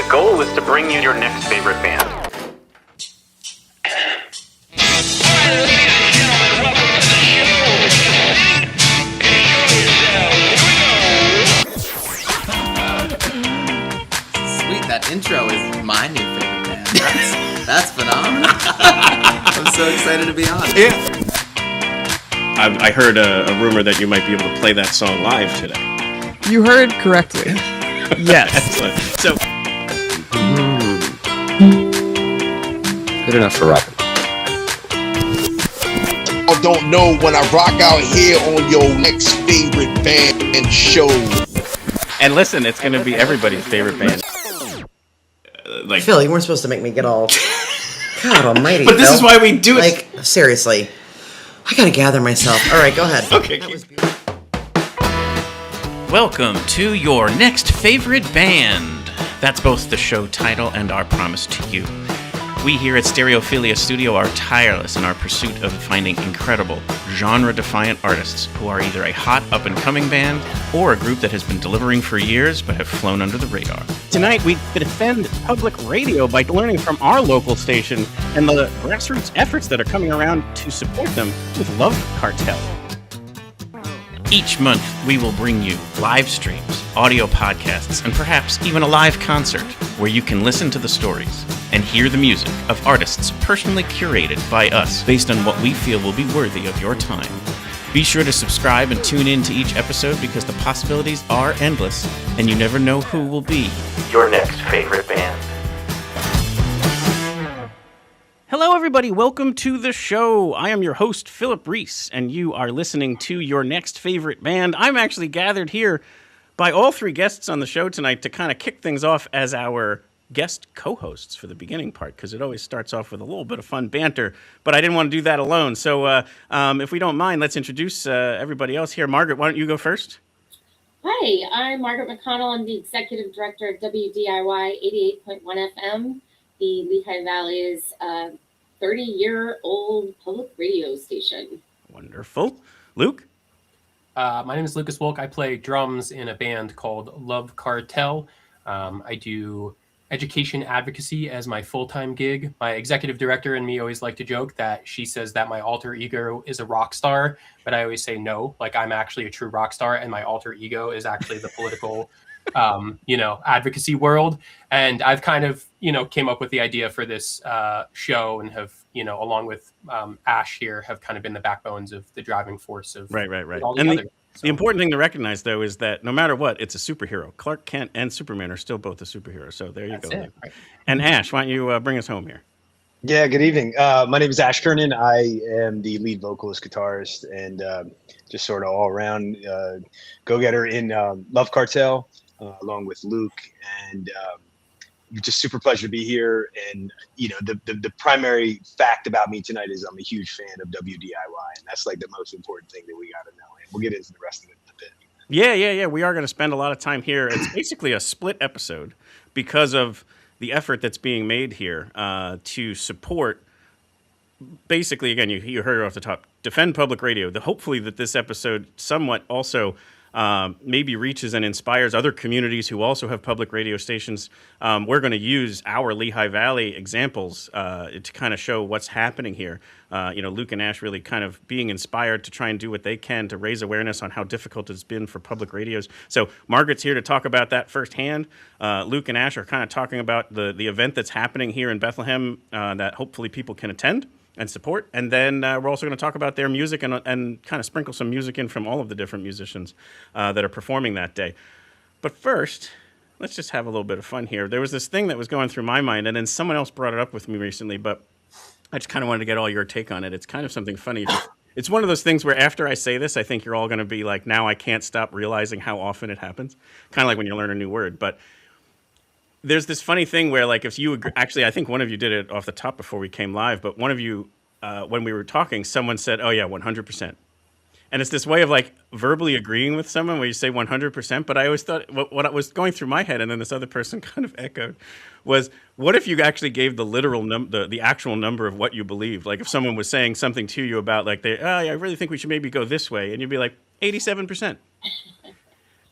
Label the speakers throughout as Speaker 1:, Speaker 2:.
Speaker 1: The goal is to bring you your next favorite band.
Speaker 2: Sweet, that intro is my new favorite band. That's phenomenal. I'm so excited to be on.
Speaker 3: Yeah. I heard a rumor that you might be able to play that song live today.
Speaker 4: You heard correctly. Yes.
Speaker 3: Excellent. So,
Speaker 5: good enough for rock.
Speaker 6: I don't know when I rock out here on your next favorite band and show.
Speaker 3: and listen, it's going to be everybody's favorite band.
Speaker 2: Phil, you weren't supposed to make me get all... God almighty,
Speaker 3: But this
Speaker 2: Phil.
Speaker 3: is why we do it.
Speaker 2: Like, seriously. I gotta gather myself. All right, go ahead.
Speaker 3: Okay.
Speaker 7: Welcome to your next favorite band. That's both the show title and our promise to you. We here at Stereophilia Studio are tireless in our pursuit of finding incredible, genre-defiant artists who are either a hot up-and-coming band or a group that has been delivering for years but have flown under the radar.
Speaker 8: Tonight, we defend public radio by learning from our local station and the grassroots efforts that are coming around to support them with Lovecartel.
Speaker 7: Each month, we will bring you live streams, audio podcasts, and perhaps even a live concert where you can listen to the stories and hear the music of artists personally curated by us based on what we feel will be worthy of your time. Be sure to subscribe and tune in to each episode because the possibilities are endless and you never know who will be
Speaker 1: Your next favorite band.
Speaker 8: Hello, everybody. Welcome to the show. I am your host, Philip Reese, and you are listening to your next favorite band. I'm actually gathered here by all three guests on the show tonight to kind of kick things off as our guest co-hosts for the beginning part, because it always starts off with a little bit of fun banter, but I didn't want to do that alone. So if we don't mind, let's introduce everybody else here. Margaret, why don't you go first?
Speaker 9: Hi, I'm Margaret McConnell. I'm the Executive Director of WDIY 88.1 FM, the Lehigh Valley's 30-year-old public radio station.
Speaker 8: Wonderful. Luke?
Speaker 10: My name is Lucas Wolk. I play drums in a band called Lovecartel. I do education advocacy as my full-time gig. My executive director and me always like to joke that she says that my alter ego is a rock star, but I always say no, like I'm actually a true rock star and my alter ego is actually the political advocacy world. And I've kind of, came up with the idea for this show and have, along with Ash here, have kind of been the backbones of the driving force of
Speaker 8: Right.
Speaker 10: all
Speaker 8: And
Speaker 10: together.
Speaker 8: the important thing to recognize, though, is that no matter what, it's a superhero. Clark Kent and Superman are still both a superhero. So there you go.
Speaker 10: Right.
Speaker 8: And Ash, why don't you bring us home here?
Speaker 5: Yeah, good evening. My name is Ash Kernan. I am the lead vocalist, guitarist, and just sort of all around go-getter in Lovecartel, along with Luke. And just super pleasure to be here. And the primary fact about me tonight is I'm a huge fan of WDIY, and that's like the most important thing that we got to know. And we'll get into the rest of it in a bit.
Speaker 8: Yeah. We are going to spend a lot of time here. It's basically a split episode because of the effort that's being made here to support. Basically, again, you heard it off the top. Defend public radio. Hopefully that this episode somewhat also maybe reaches and inspires other communities who also have public radio stations. We're going to use our Lehigh Valley examples to kind of show what's happening here. Luke and Ash really kind of being inspired to try and do what they can to raise awareness on how difficult it's been for public radios. So Margaret's here to talk about that firsthand. Luke and Ash are kind of talking about the event that's happening here in Bethlehem that hopefully people can attend and support. And then we're also going to talk about their music and kind of sprinkle some music in from all of the different musicians that are performing that day. But first, let's just have a little bit of fun here. There was this thing that was going through my mind, and then someone else brought it up with me recently, but I just kind of wanted to get all your take on it. It's kind of something funny. It's one of those things where after I say this, I think you're all going to be like, now I can't stop realizing how often it happens. Kind of like when you learn a new word. But there's this funny thing where, like, if you agree, actually, I think one of you did it off the top before we came live, but one of you, when we were talking, someone said, oh, yeah, 100%. And it's this way of, like, verbally agreeing with someone where you say 100%. But I always thought what was going through my head, and then this other person kind of echoed, was what if you actually gave the literal the actual number of what you believed? Like, if someone was saying something to you about, like, I really think we should maybe go this way. And you'd be like, 87%.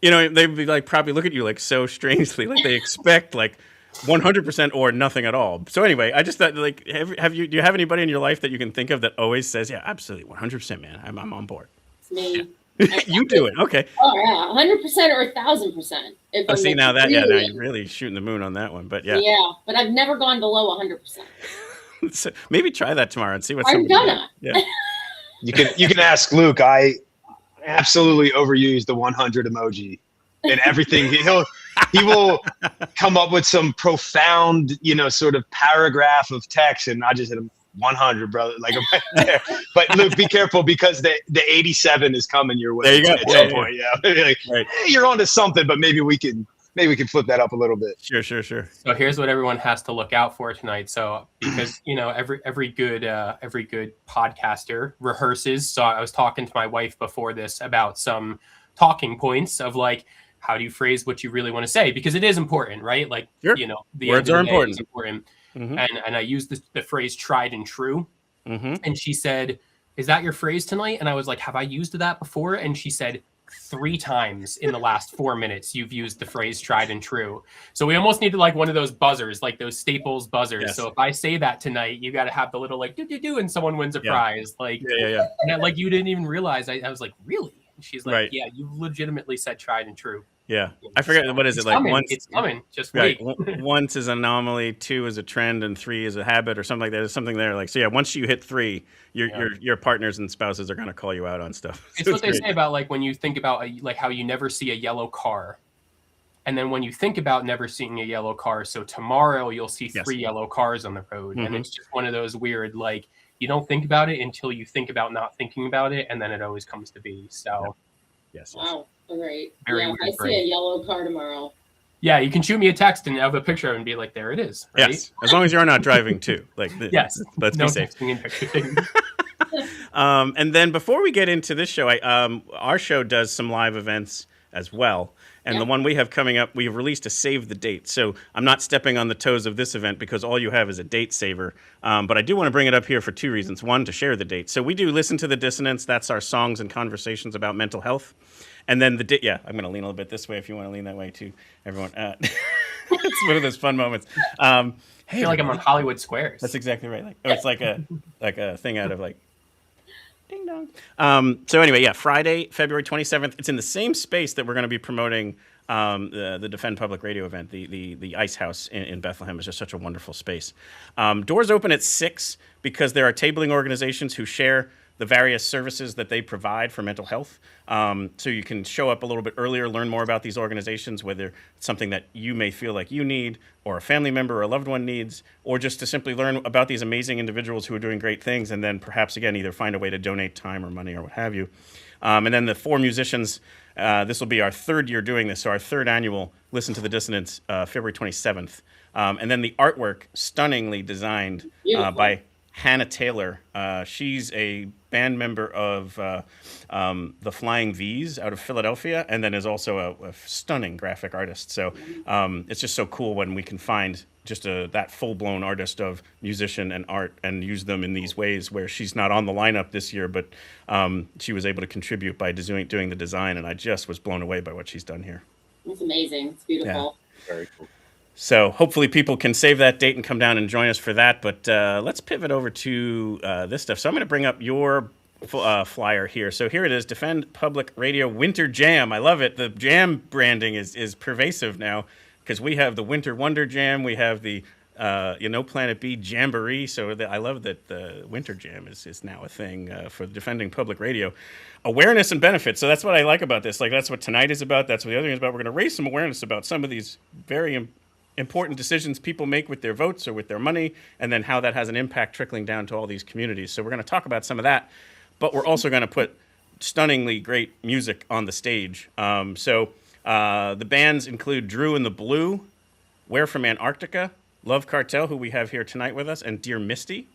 Speaker 8: They'd be like, probably look at you like so strangely, like they expect like 100% or nothing at all. So anyway, I just thought, like, do you have anybody in your life that you can think of that always says, yeah, absolutely, 100%, man, I'm on board?
Speaker 9: It's me.
Speaker 8: You do it, okay.
Speaker 9: Oh yeah, 100% or 1,000%.
Speaker 8: Oh, see, now that, now you're really shooting the moon on that one, but yeah.
Speaker 9: Yeah, but I've never gone below 100%.
Speaker 8: So maybe try that tomorrow and see what.
Speaker 9: I'm gonna.
Speaker 8: Yeah.
Speaker 5: You can ask Luke. I absolutely overuse the 100 emoji and everything. He will come up with some profound, sort of paragraph of text, and I just hit him 100, brother. Like I'm right there. But Luke, be careful because the 87 is coming your way.
Speaker 8: There you go.
Speaker 5: At some point, yeah. Like,
Speaker 8: right.
Speaker 5: Hey, you're onto something, but maybe we can flip that up a little bit.
Speaker 8: Sure.
Speaker 10: So here's what everyone has to look out for tonight. So because every good podcaster rehearses. So I was talking to my wife before this about some talking points of like, how do you phrase what you really want to say? Because it is important, right? Like,
Speaker 8: sure.
Speaker 10: The
Speaker 8: words are important.
Speaker 10: Is important.
Speaker 8: Mm-hmm.
Speaker 10: And I used the phrase tried and true.
Speaker 8: Mm-hmm.
Speaker 10: And she said, is that your phrase tonight? And I was like, have I used that before? And she said, 3 times in the last 4 minutes, you've used the phrase tried and true. So we almost need to like one of those buzzers, like those Staples buzzers.
Speaker 8: Yes.
Speaker 10: So if I say that tonight, you got to have the little like do and someone wins a prize. Like,
Speaker 8: yeah.
Speaker 10: And like you didn't even realize. I was like, really? And she's like,
Speaker 8: right.
Speaker 10: yeah, you legitimately said tried and true.
Speaker 8: Yeah, I forget what is it like.
Speaker 10: It's coming. Just wait.
Speaker 8: Right. Once is an anomaly, 2 is a trend, and 3 is a habit, or something like that. There's something there. Like, so yeah, once you hit 3, your partners and spouses are going to call you out on stuff.
Speaker 10: It's what they say about like when you think about like how you never see a yellow car, and then when you think about never seeing a yellow car, so tomorrow you'll see 3 yellow cars on the road, and it's just one of those weird like you don't think about it until you think about not thinking about it, and then it always comes to be. So,
Speaker 8: yes.
Speaker 9: Wow. Great.
Speaker 10: Very
Speaker 9: yeah,
Speaker 10: weird.
Speaker 9: If I see a yellow car tomorrow.
Speaker 10: Yeah, you can shoot me a text and have a picture of it and be like, there it is. Right?
Speaker 8: Yes, as long as you're not driving too. Like,
Speaker 10: yes,
Speaker 8: let's be safe. And then before we get into this show, our show does some live events as well. And the one we have coming up, we've released a save the date. So I'm not stepping on the toes of this event because all you have is a date saver. But I do want to bring it up here for 2 reasons. One, to share the date. So we do Listen to the Dissonance. That's our songs and conversations about mental health. And then I'm going to lean a little bit this way if you want to lean that way too, everyone. It's one of those fun moments.
Speaker 10: I feel like I'm on Hollywood Squares.
Speaker 8: That's exactly right. It's like a thing out of like ding dong. So anyway, Friday, February 27th. It's in the same space that we're going to be promoting the Defend Public Radio event. The Ice House in Bethlehem is just such a wonderful space. Doors open at 6 because there are tabling organizations who share the various services that they provide for mental health. So you can show up a little bit earlier, learn more about these organizations, whether it's something that you may feel like you need, or a family member or a loved one needs, or just to simply learn about these amazing individuals who are doing great things, and then perhaps, again, either find a way to donate time or money or what have you. And then the 4 musicians, this will be our 3rd year doing this, so our 3rd annual Listen to the Dissonance, February 27th. And then the artwork, stunningly designed by Hannah Taylor. She's a band member of the Flying V's out of Philadelphia, and then is also a stunning graphic artist. So it's just so cool when we can find just that full-blown artist of musician and art and use them in these ways where she's not on the lineup this year, but she was able to contribute by doing the design, and I just was blown away by what she's done here.
Speaker 9: It's amazing. It's beautiful.
Speaker 5: Yeah. Very cool.
Speaker 8: So hopefully people can save that date and come down and join us for that. But let's pivot over to this stuff. So I'm going to bring up your flyer here. So here it is, Defend Public Radio Winter Jam. I love it. The jam branding is pervasive now because we have the Winter Wonder Jam. We have the Planet B Jamboree. So I love that the Winter Jam is now a thing for Defending Public Radio. Awareness and benefits. So that's what I like about this. Like, that's what tonight is about. That's what the other thing is about. We're going to raise some awareness about some of these very important decisions people make with their votes or with their money, and then how that has an impact trickling down to all these communities. So we're going to talk about some of that, but we're also going to put stunningly great music on the stage. So the bands include Drew and the Blue, We're from Antarctica, Lovecartel, who we have here tonight with us, and Dear Misty.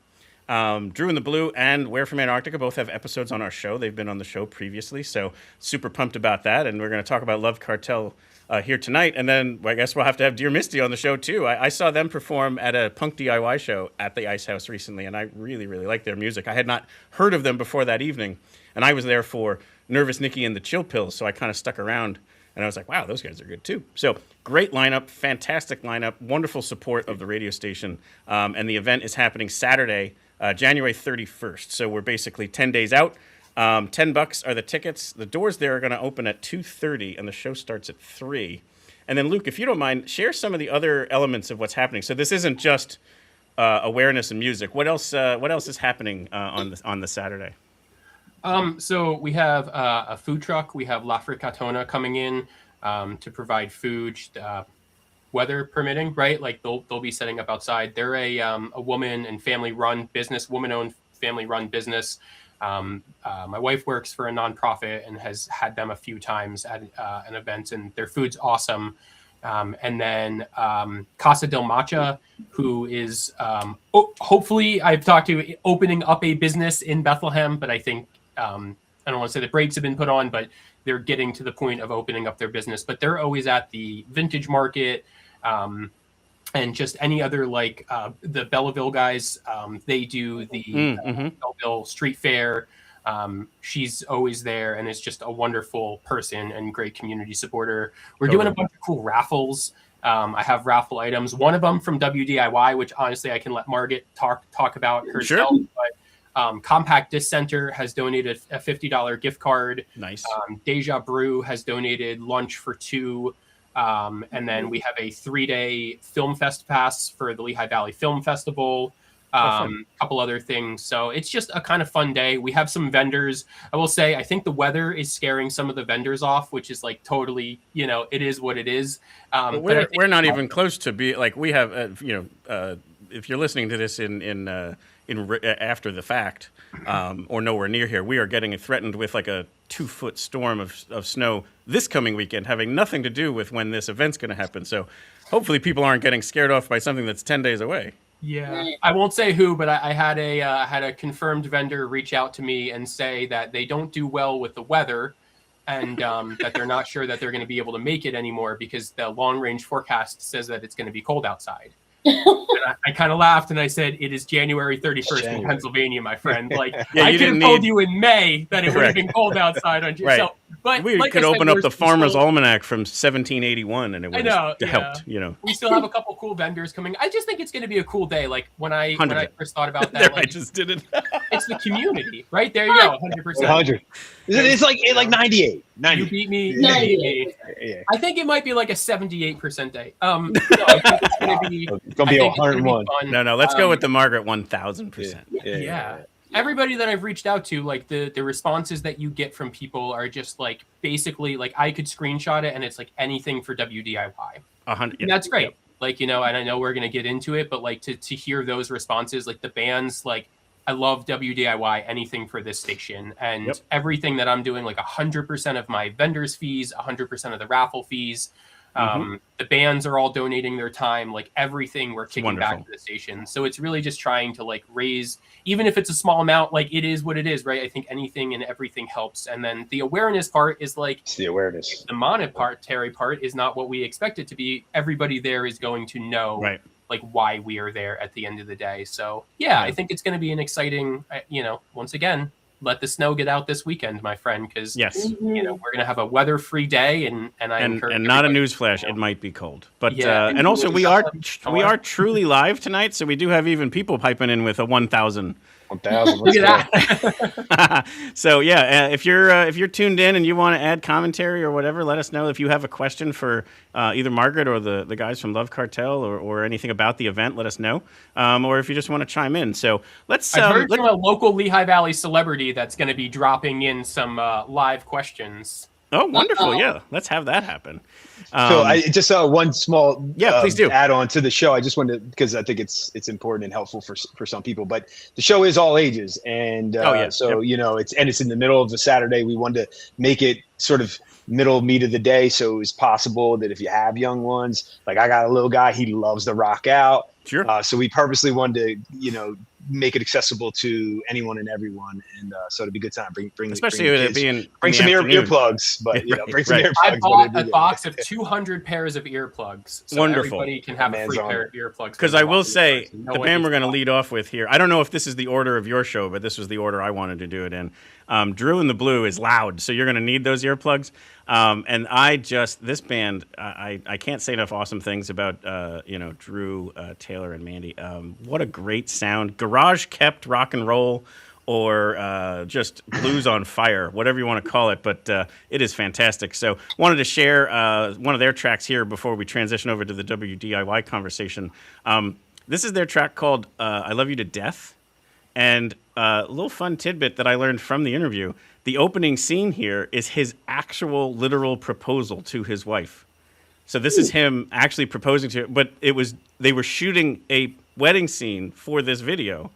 Speaker 8: Drew and the Blue and We're from Antarctica both have episodes on our show. They've been on the show previously, so super pumped about that. And we're going to talk about Lovecartel here tonight. And then I guess we'll have to have Dear Misty on the show, too. I saw them perform at a punk DIY show at the Ice House recently, and I really, really like their music. I had not heard of them before that evening, and I was there for Nervous Nikki and the Chill Pills, so I kind of stuck around And I was like, wow, those guys are good too. So great lineup, fantastic lineup, wonderful support of the radio station. And the event is happening Saturday, January 31st. So we're basically 10 days out. $10 are the tickets. The doors there are going to open at 2:30 and the show starts at 3. And then Luke, if you don't mind, share some of the other elements of what's happening. So this isn't just awareness and music. What else is happening on the Saturday?
Speaker 10: So we have a food truck. We have La Fricatona coming in to provide food, weather permitting, right? Like they'll be setting up outside. They're a woman and family-run business, woman-owned family-run business. My wife works for a nonprofit and has had them a few times at an event, and their food's awesome. And then Casa del Matcha, who is hopefully I've talked to opening up a business in Bethlehem, but I think I don't want to say the brakes have been put on, but they're getting to the point of opening up their business. But they're always at the vintage market and just any other like the Belleville guys. They do the Belleville Street Fair. She's always there and is just a wonderful person and great community supporter. We're doing a bunch of cool raffles. I have raffle items. One of them from WDIY, which honestly I can let Margaret talk about herself.
Speaker 8: Sure.
Speaker 10: But Compact Disc Center has donated a $50 gift card.
Speaker 8: Nice.
Speaker 10: Deja Brew has donated lunch for 2. And then we have a 3-day film fest pass for the Lehigh Valley Film Festival. A couple other things. So it's just a kind of fun day. We have some vendors. I will say, I think the weather is scaring some of the vendors off, which is like totally, it is what it is.
Speaker 8: But we're not even close to be like we have, if you're listening to this in after the fact or nowhere near here, we are getting threatened with like a 2-foot storm of snow this coming weekend, having nothing to do with when this event's going to happen. So hopefully people aren't getting scared off by something that's 10 days away.
Speaker 10: Yeah, I won't say who, but I had a confirmed vendor reach out to me and say that they don't do well with the weather, and that they're not sure that they're going to be able to make it anymore because the long range forecast says that it's going to be cold outside. And I kind of laughed and I said, "It is January 31st in Pennsylvania, my friend. Like I could have told you in May that it would have been cold outside on June."
Speaker 8: Right.
Speaker 10: So, but
Speaker 8: we could open up the Farmer's Almanac from 1781 and it would have helped.
Speaker 10: We still have a couple cool vendors coming. I just think it's going to be a cool day. Like when I first thought about that,
Speaker 8: I just did it.
Speaker 10: It's the community, right? There you go, 100%.
Speaker 5: 100. It's like 98. 90.
Speaker 10: You beat me.
Speaker 5: 98. Yeah.
Speaker 10: I think it might be like a 78% day. No, I think it's going to be.
Speaker 5: It's gonna be 101.
Speaker 8: No. Let's go with the Margaret 1000%.
Speaker 10: Yeah. Everybody that I've reached out to, like the responses that you get from people are just like basically like I could screenshot it and it's like anything for WDIY.
Speaker 8: 100.
Speaker 10: And that's great. Yep. Like, and I know we're gonna get into it, but like to hear those responses, like the bands, like I love WDIY, anything for this station, and everything that I'm doing, like 100% of my vendors' fees, 100% of the raffle fees. The bands are all donating their time, like everything we're kicking back to the station. So it's really just trying to like raise, even if it's a small amount, like it is what it is, right? I think anything and everything helps. And then the awareness part is like
Speaker 5: it's the awareness.
Speaker 10: The monetary part is not what we expect it to be. Everybody there is going to know like why we are there at the end of the day. So I think it's going to be an exciting, once again, let the snow get out this weekend, my friend, because we're gonna have a weather-free day, and
Speaker 3: not a newsflash, it might be cold, but and also we are truly live tonight, so we do have even people piping in with a 1,000.
Speaker 5: 1,000.
Speaker 10: Look at that.
Speaker 3: So if you're tuned in and you want to add commentary or whatever, let us know. If you have a question for either Margaret or the guys from Lovecartel or anything about the event, let us know. Or if you just want to chime in. So let's.
Speaker 10: I've heard from a local Lehigh Valley celebrity that's going to be dropping in some live questions.
Speaker 3: Oh, wonderful! Yeah, let's have that happen.
Speaker 5: So I just saw one small
Speaker 3: please do
Speaker 5: add on to the show. I just wanted to, because I think it's important and helpful for some people. But the show is all ages, and it's in the middle of the Saturday. We wanted to make it sort of middle meat of the day, so it was possible that if you have young ones, like I got a little guy, he loves to rock out.
Speaker 3: Sure.
Speaker 5: So we purposely wanted to make it accessible to anyone and everyone, and so it'd be a good time.
Speaker 3: Especially
Speaker 5: bring
Speaker 3: with it
Speaker 5: kids.
Speaker 3: being
Speaker 5: bring
Speaker 3: in
Speaker 5: some
Speaker 3: the
Speaker 5: earplugs, but bring some earplugs.
Speaker 10: I bought
Speaker 5: but
Speaker 10: a box of 200 pairs of earplugs, so
Speaker 3: Wonderful.
Speaker 10: everybody can have a free pair of earplugs.
Speaker 3: Because I will say, the band we're going to lead off with here, I don't know if this is the order of your show, but this was the order I wanted to do it in. Drew and the Blue is loud, so you're going to need those earplugs. And this band, I can't say enough awesome things about, Drew, Taylor, and Mandy. What a great sound. Garage kept rock and roll, or just blues on fire, whatever you want to call it. But it is fantastic. So wanted to share one of their tracks here before we transition over to the WDIY conversation. This is their track called I Love You to Death. And a little fun tidbit that I learned from the interview, the opening scene here is his actual literal proposal to his wife. So this is him actually proposing to her, but they were shooting a wedding scene for this video,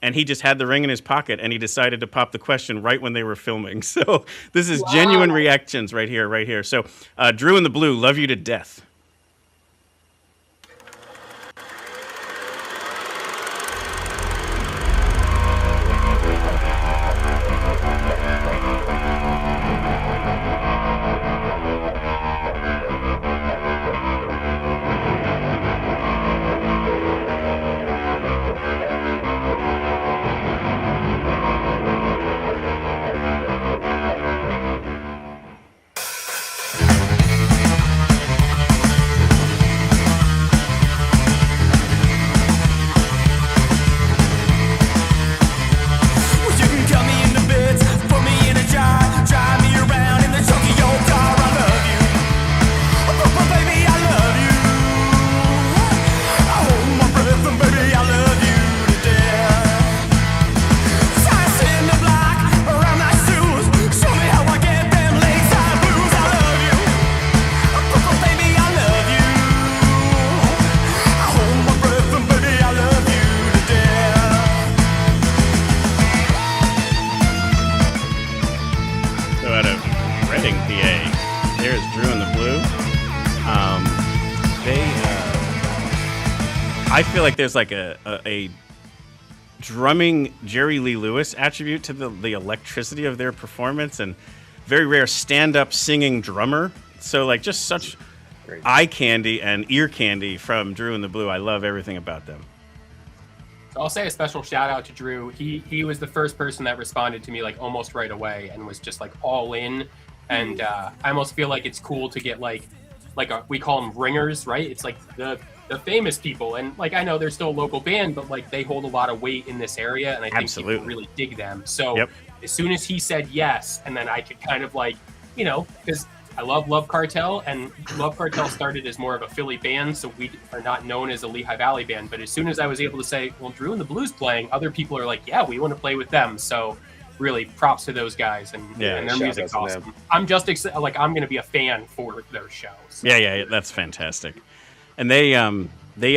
Speaker 3: and he just had the ring in his pocket, and he decided to pop the question right when they were filming. So this is genuine reactions right here. So Drew and the Blue, Love You to Death. I feel like there's like a drumming Jerry Lee Lewis attribute to the electricity of their performance, and very rare stand-up singing drummer. So like just such eye candy and ear candy from Drew and the Blue. I love everything about them.
Speaker 10: So I'll say a special shout out to Drew. He was the first person that responded to me like almost right away and was just like all in. And I almost feel like it's cool to get we call them ringers, right? It's like the famous people, and like I know they're still a local band, but like they hold a lot of weight in this area, and I think people really dig them. So as soon as he said yes, and then I could kind of like, because I love Lovecartel, and Lovecartel started as more of a Philly band, so we are not known as a Lehigh Valley band. But as soon as I was able to say, well, Drew and the Blues playing, other people are like, yeah, we want to play with them. So really props to those guys, and their music's awesome. I'm just excited, like I'm going to be a fan for their shows. So.
Speaker 3: Yeah, that's fantastic. And they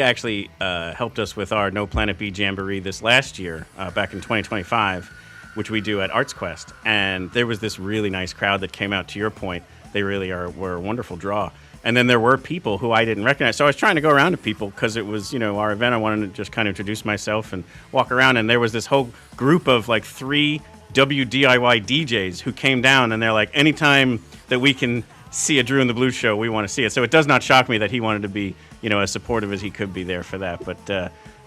Speaker 3: actually helped us with our No Planet B Jamboree this last year, back in 2025, which we do at Arts Quest. And there was this really nice crowd that came out. To your point, they really were a wonderful draw. And then there were people who I didn't recognize. So I was trying to go around to people because it was, our event. I wanted to just kind of introduce myself and walk around. And there was this whole group of like 3 WDIY DJs who came down, and they're like, anytime that we can see a Drew and the Blues show, we want to see it. So it does not shock me that he wanted to be, as supportive as he could be there for that. But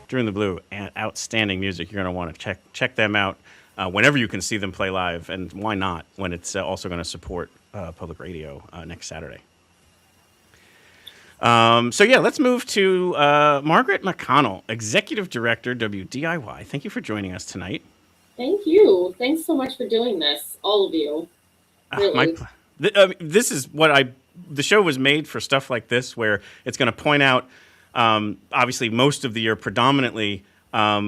Speaker 3: Drew and the Blue, outstanding music. You're going to want to check them out whenever you can see them play live, and why not when it's also going to support public radio next Saturday. Let's move to Margaret McConnell, Executive Director, WDIY. Thank you for joining us tonight.
Speaker 9: Thank you. Thanks so much for doing this, all of you. Really.
Speaker 3: This is what the show was made for, stuff like this, where it's going to point out, obviously most of the year predominantly, just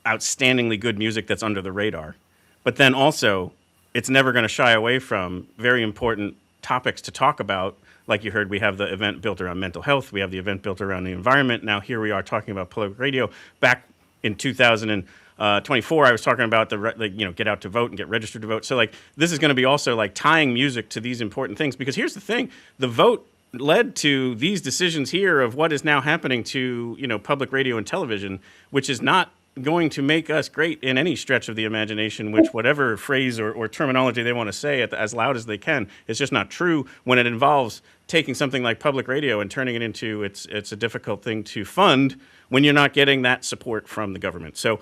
Speaker 3: outstandingly good music that's under the radar. But then also, it's never going to shy away from very important topics to talk about. Like you heard, we have the event built around mental health. We have the event built around the environment. Now here we are talking about public radio. Back in 2024, I was talking about get out to vote and get registered to vote. So like this is going to be also like tying music to these important things, because here's the thing: the vote led to these decisions here of what is now happening to, public radio and television, which is not going to make us great in any stretch of the imagination, which whatever phrase or terminology they want to say as loud as they can, it's just not true when it involves taking something like public radio and turning it into it's a difficult thing to fund when you're not getting that support from the government. So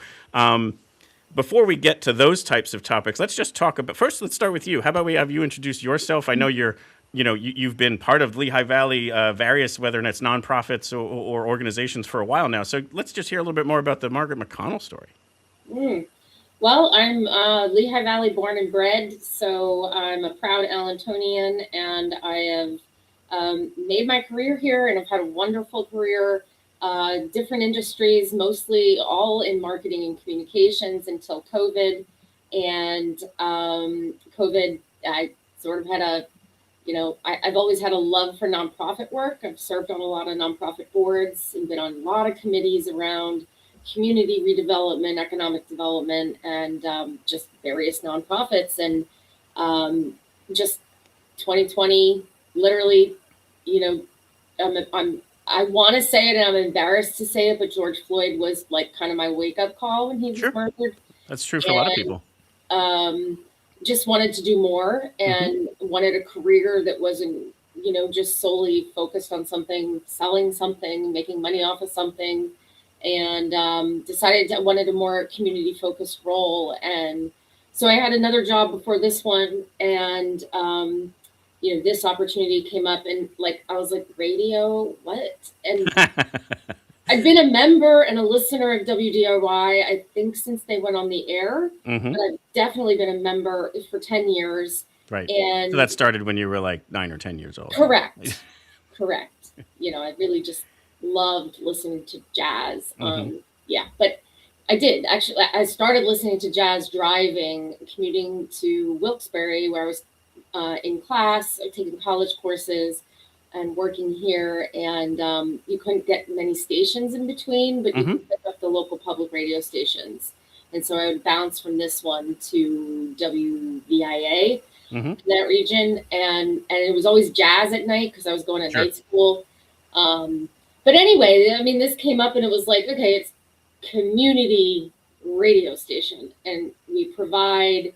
Speaker 3: before we get to those types of topics, let's just talk about, first, let's start with you. How about we have you introduce yourself? I know you've been part of Lehigh Valley, various, whether it's nonprofits or organizations for a while now. So let's just hear a little bit more about the Margaret McConnell story.
Speaker 9: Well, I'm Lehigh Valley born and bred, so I'm a proud Allentonian, and I have made my career here, and I've had a wonderful career, different industries, mostly all in marketing and communications until COVID. And COVID, I sort of had I've always had a love for nonprofit work. I've served on a lot of nonprofit boards and been on a lot of committees around community redevelopment, economic development, and just various nonprofits. And just 2020, literally, I want to say it and I'm embarrassed to say it, but George Floyd was like kind of my wake-up call when he was murdered.
Speaker 3: That's true for a lot of people.
Speaker 9: Just wanted to do more and wanted a career that wasn't, just solely focused on something, selling something, making money off of something, and decided I wanted a more community focused role. And so I had another job before this one, and this opportunity came up, and I was like, radio, what? And I've been a member and a listener of WDIY, I think, since they went on the air. But I've definitely been a member for 10 years.
Speaker 3: Right.
Speaker 9: And
Speaker 3: so that started when you were like 9 or 10 years old.
Speaker 9: Correct. I really just loved listening to jazz. But I did. Actually, I started listening to jazz driving, commuting to Wilkes-Barre, where I was in class, taking college courses, and working here, and you couldn't get many stations in between, but you could pick up the local public radio stations. And so I would bounce from this one to WVIA in that region, and it was always jazz at night because I was going to night school. But anyway, this came up, and it was like, okay, it's community radio station, and we provide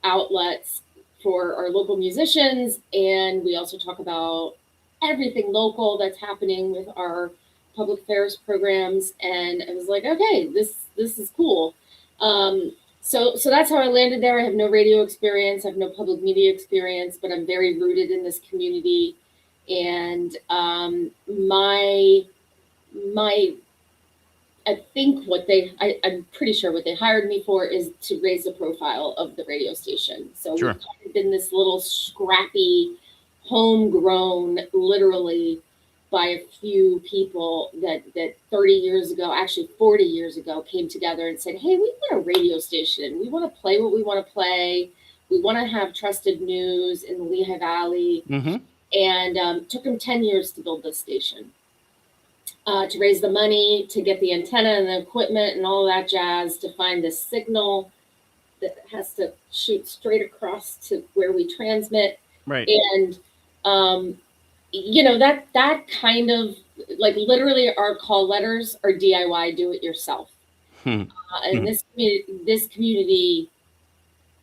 Speaker 9: outlets for our local musicians, and we also talk about everything local that's happening with our public affairs programs. And I was like, okay, this is cool. So that's how I landed there. I have no radio experience. I have no public media experience, but I'm very rooted in this community. And I'm pretty sure what they hired me for is to raise the profile of the radio station. So we've kind of been this little scrappy, homegrown, literally by a few people that 30 years ago, actually 40 years ago, came together and said, hey, we want a radio station. We want to play what we want to play. We want to have trusted news in the Lehigh Valley. And took them 10 years to build this station, to raise the money, to get the antenna and the equipment and all of that jazz, to find the signal that has to shoot straight across to where we transmit.
Speaker 3: Right.
Speaker 9: And that kind of, literally our call letters are DIY, do it yourself. And this community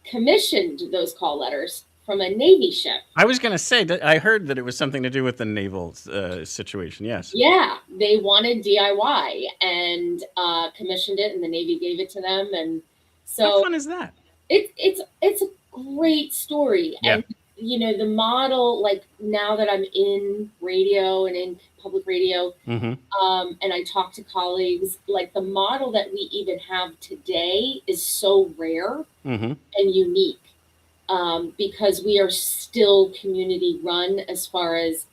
Speaker 9: commissioned those call letters from a Navy ship.
Speaker 3: I was going to say that I heard that it was something to do with the naval situation. Yes.
Speaker 9: Yeah, they wanted DIY and commissioned it, and the Navy gave it to them. And so,
Speaker 3: how fun is that?
Speaker 9: It's a great story.
Speaker 3: Yeah.
Speaker 9: And the model, now that I'm in radio and in public radio, and I talk to colleagues, the model that we even have today is so rare and unique, because we are still community run as far as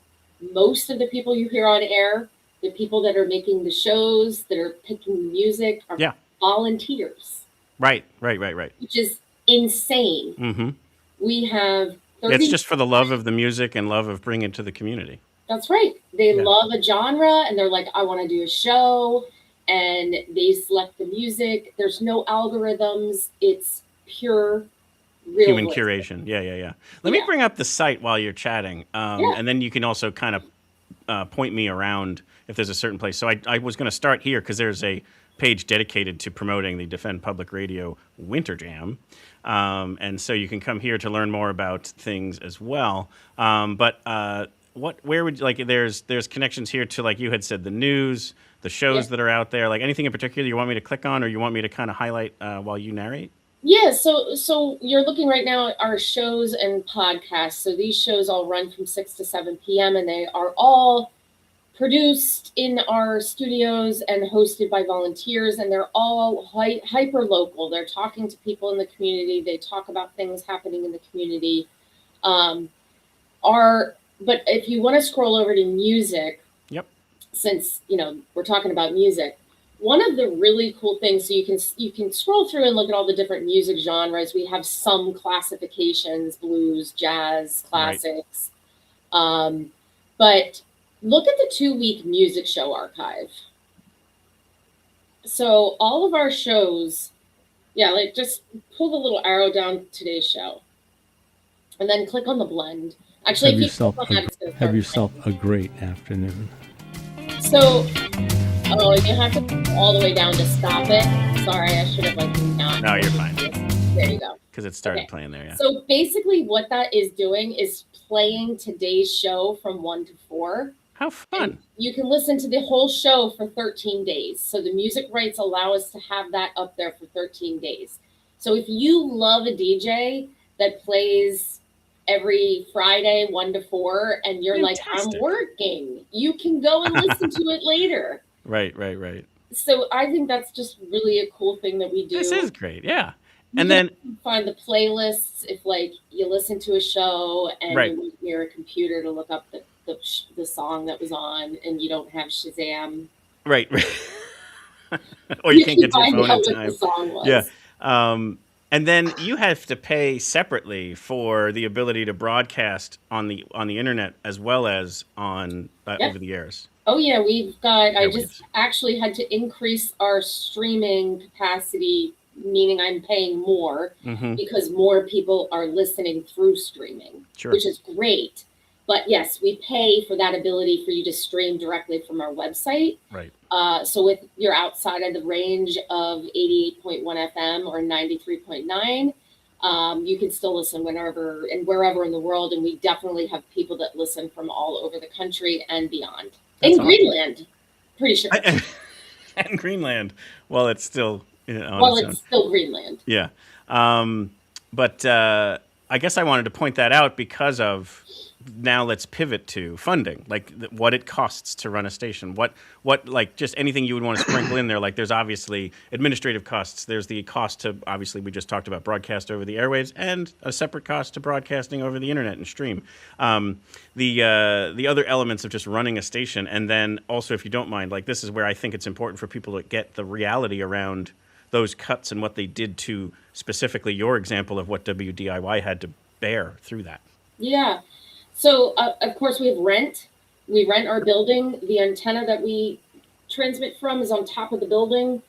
Speaker 9: most of the people you hear on air, the people that are making the shows, that are picking the music, are volunteers.
Speaker 3: Right.
Speaker 9: Which is insane. We have 30...
Speaker 3: It's just for the love of the music and love of bringing it to the community.
Speaker 9: That's right. They love a genre, and they're like, I want to do a show, and they select the music. There's no algorithms. It's pure real
Speaker 3: human
Speaker 9: voice.
Speaker 3: Curation. Yeah. Let me bring up the site while you're chatting, and then you can also kind of point me around if there's a certain place. So I was going to start here because there's a page dedicated to promoting the Defend Public Radio Winter Jam. And so you can come here to learn more about things as well. Where would like there's connections here to, like you had said, the news, the shows that are out there, like anything in particular you want me to click on or you want me to kind of highlight while you narrate?
Speaker 9: Yeah, so you're looking right now at our shows and podcasts. So these shows all run from 6 to 7 p.m. and they are all produced in our studios and hosted by volunteers, and they're all hyper local. They're talking to people in the community. They talk about things happening in the community. But if you want to scroll over to music, since we're talking about music, one of the really cool things, so you can scroll through and look at all the different music genres. We have some classifications: blues, jazz, classics. Right. But look at the 2-week music show archive. So all of our shows, just pull the little arrow down today's show, and then click on the blend. Actually,
Speaker 11: have yourself a great afternoon.
Speaker 9: So, you have to go all the way down to stop it. Sorry, I should have not.
Speaker 3: No, you're fine.
Speaker 9: There you go.
Speaker 3: Because it started playing there, yeah.
Speaker 9: So basically what that is doing is playing today's show from 1 to 4.
Speaker 3: How fun.
Speaker 9: And you can listen to the whole show for 13 days. So the music rights allow us to have that up there for 13 days. So if you love a DJ that plays every Friday 1 to 4 and you're
Speaker 3: Fantastic.
Speaker 9: like, I'm working, you can go and listen to it later.
Speaker 3: Right.
Speaker 9: So I think that's just really a cool thing that we do.
Speaker 3: This is great, yeah.
Speaker 9: And then find the playlists if you listen to a show and you went near a computer to look up the song that was on and you don't have Shazam.
Speaker 3: Right. Or you can't get to your phone in time.
Speaker 9: The song was.
Speaker 3: Yeah. And then you have to pay separately for the ability to broadcast on the internet as well as on over the airs.
Speaker 9: Oh yeah, we've got. I just actually had to increase our streaming capacity, meaning I'm paying more because more people are listening through streaming, which is great. But yes, we pay for that ability for you to stream directly from our website.
Speaker 3: Right.
Speaker 9: So if you're outside of the range of 88.1 FM or 93.9, you can still listen whenever and wherever in the world. And we definitely have people that listen from all over the country and beyond. That's awesome. Greenland, pretty sure.
Speaker 3: And Greenland. Well, it's still
Speaker 9: still Greenland.
Speaker 3: Yeah. But I guess I wanted to point that out because of now let's pivot to funding, like what it costs to run a station, what like just anything you would want to sprinkle in there. Like there's obviously administrative costs. There's the cost to, obviously we just talked about broadcast over the airwaves, and a separate cost to broadcasting over the internet and stream. The other elements of just running a station. And then also, if you don't mind, like this is where I think it's important for people to get the reality around those cuts and what they did to specifically your example of what WDIY had to bear through that.
Speaker 9: Yeah. So, of course, we have rent. We rent our building. The antenna that we transmit from is on top of the building.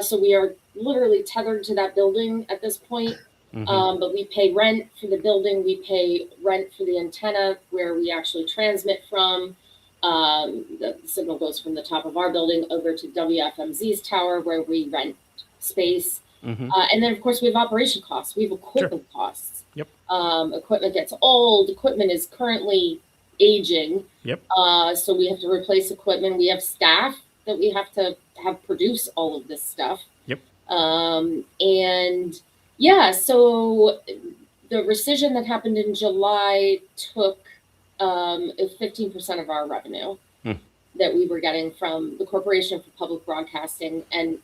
Speaker 9: So we are literally tethered to that building at this point. But we pay rent for the building. We pay rent for the antenna where we actually transmit from. The signal goes from the top of our building over to WFMZ's tower where we rent space. And then, of course, we have operation costs. We have equipment costs.
Speaker 3: Yep.
Speaker 9: Equipment gets old. Equipment is currently aging.
Speaker 3: Yep.
Speaker 9: So we have to replace equipment. We have staff that we have to have produce all of this stuff.
Speaker 3: Yep.
Speaker 9: And yeah, so the rescission that happened in July took 15% of our revenue that we were getting from the Corporation for Public Broadcasting. And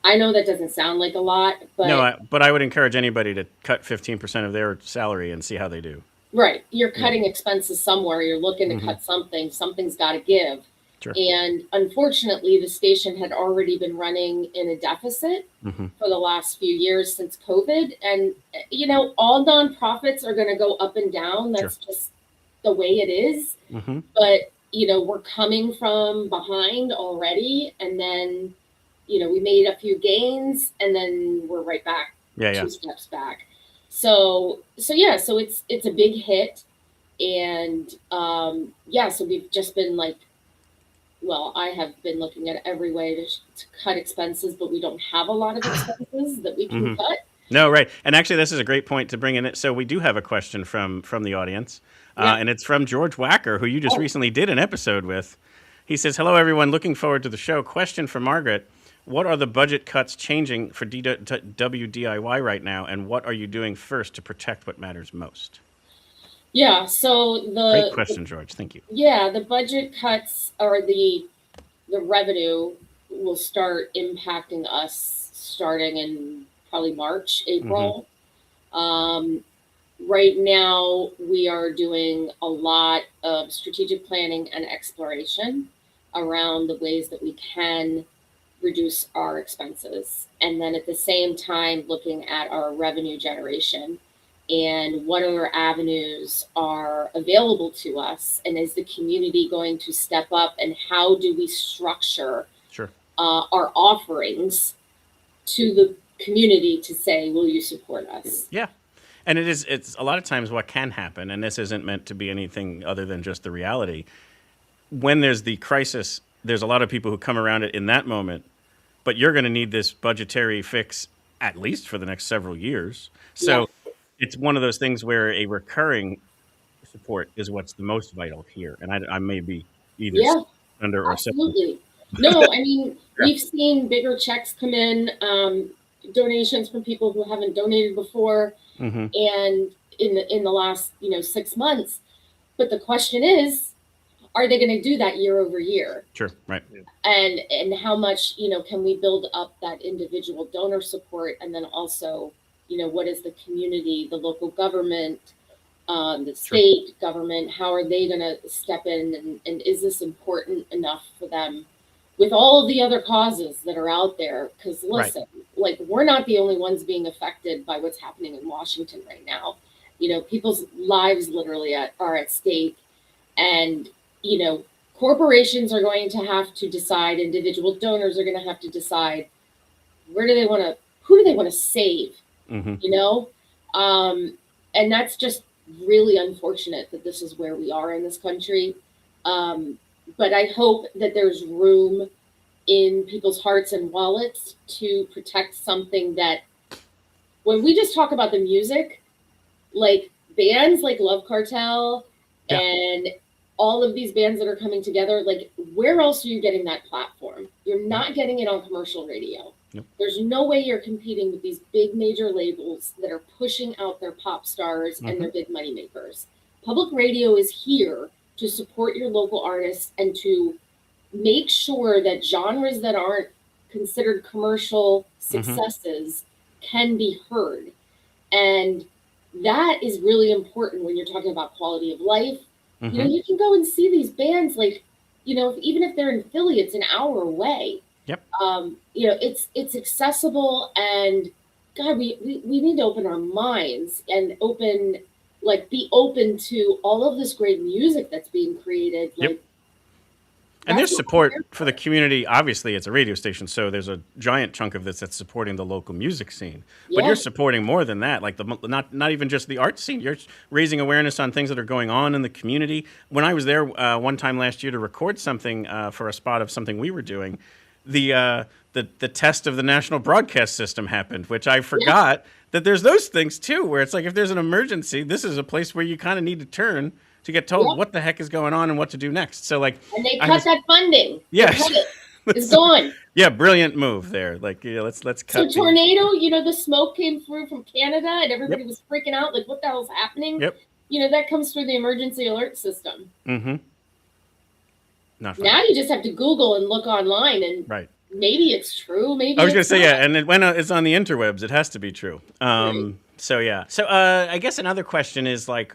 Speaker 9: I know that doesn't sound like a lot, but
Speaker 3: but I would encourage anybody to cut 15% of their salary and see how they do.
Speaker 9: Right. You're cutting expenses somewhere. You're looking to cut something. Something's got to give.
Speaker 3: Sure.
Speaker 9: And unfortunately, the station had already been running in a deficit for the last few years since COVID. And, all nonprofits are going to go up and down. That's just the way it is. But, we're coming from behind already. And then, we made a few gains and then we're right back, 2 steps back. So it's a big hit. And so we've just been like, well, I have been looking at every way to cut expenses, but we don't have a lot of expenses that we can cut.
Speaker 8: No, right. And actually, this is a great point to bring in it. So we do have a question from the audience, and it's from George Wacker, who you just recently did an episode with. He says, "Hello, everyone. Looking forward to the show. Question for Margaret. What are the budget cuts changing for WDIY right now, and what are you doing first to protect what matters most?"
Speaker 9: Yeah, so
Speaker 8: Great question, George. Thank you.
Speaker 9: Yeah, the budget cuts or the revenue will start impacting us starting in probably March, April. Right now, we are doing a lot of strategic planning and exploration around the ways that we can reduce our expenses. And then at the same time, looking at our revenue generation and what other avenues are available to us. And is the community going to step up, and how do we structure our offerings to the community to say, will you support us?
Speaker 8: Yeah. And it's a lot of times what can happen, and this isn't meant to be anything other than just the reality. When there's the crisis, there's a lot of people who come around it in that moment, but you're going to need this budgetary fix at least for the next several years. So it's one of those things where a recurring support is what's the most vital here. And I may be either under or
Speaker 9: absolutely. No, I mean, we've seen bigger checks come in, donations from people who haven't donated before, and in the last 6 months. But the question is, are they going to do that year over year?
Speaker 8: Sure, right.
Speaker 9: And how much can we build up that individual donor support, and then also what is the community, the local government, the state government, how are they going to step in, and is this important enough for them with all of the other causes that are out there? Because listen, like, we're not the only ones being affected by what's happening in Washington right now. People's lives literally are at stake, and corporations are going to have to decide, individual donors are going to have to decide, who do they want to save? And that's just really unfortunate that this is where we are in this country. But I hope that there's room in people's hearts and wallets to protect something that, when we just talk about the music, like bands like Lovecartel and all of these bands that are coming together, like, where else are you getting that platform? You're not getting it on commercial radio. There's no way you're competing with these big major labels that are pushing out their pop stars and their big money makers. Public radio is here to support your local artists and to make sure that genres that aren't considered commercial successes can be heard. And that is really important when you're talking about quality of life. You can go and see these bands, like, even if they're in Philly, it's an hour away. It's accessible, and God, we need to open our minds and be open to all of this great music that's being created.
Speaker 8: And there's support for the community. Obviously, it's a radio station, so there's a giant chunk of this that's supporting the local music scene. But you're supporting more than that, like not even just the art scene. You're raising awareness on things that are going on in the community. When I was there one time last year to record something for a spot of something we were doing, the test of the national broadcast system happened, which I forgot that there's those things too, where it's like, if there's an emergency, this is a place where you kind of need to turn to get told what the heck is going on and what to do next. So, like,
Speaker 9: and they cut that funding.
Speaker 8: Yes,
Speaker 9: it's gone.
Speaker 8: Yeah, brilliant move there. Like, let's cut.
Speaker 9: So tornado, the smoke came through from Canada, and everybody was freaking out, like, what the hell's happening? That comes through the emergency alert system.
Speaker 8: Not
Speaker 9: now you just have to Google and look online, and maybe it's true. Maybe
Speaker 8: I was going to say and when it's on the interwebs, it has to be true. So I guess another question is, like,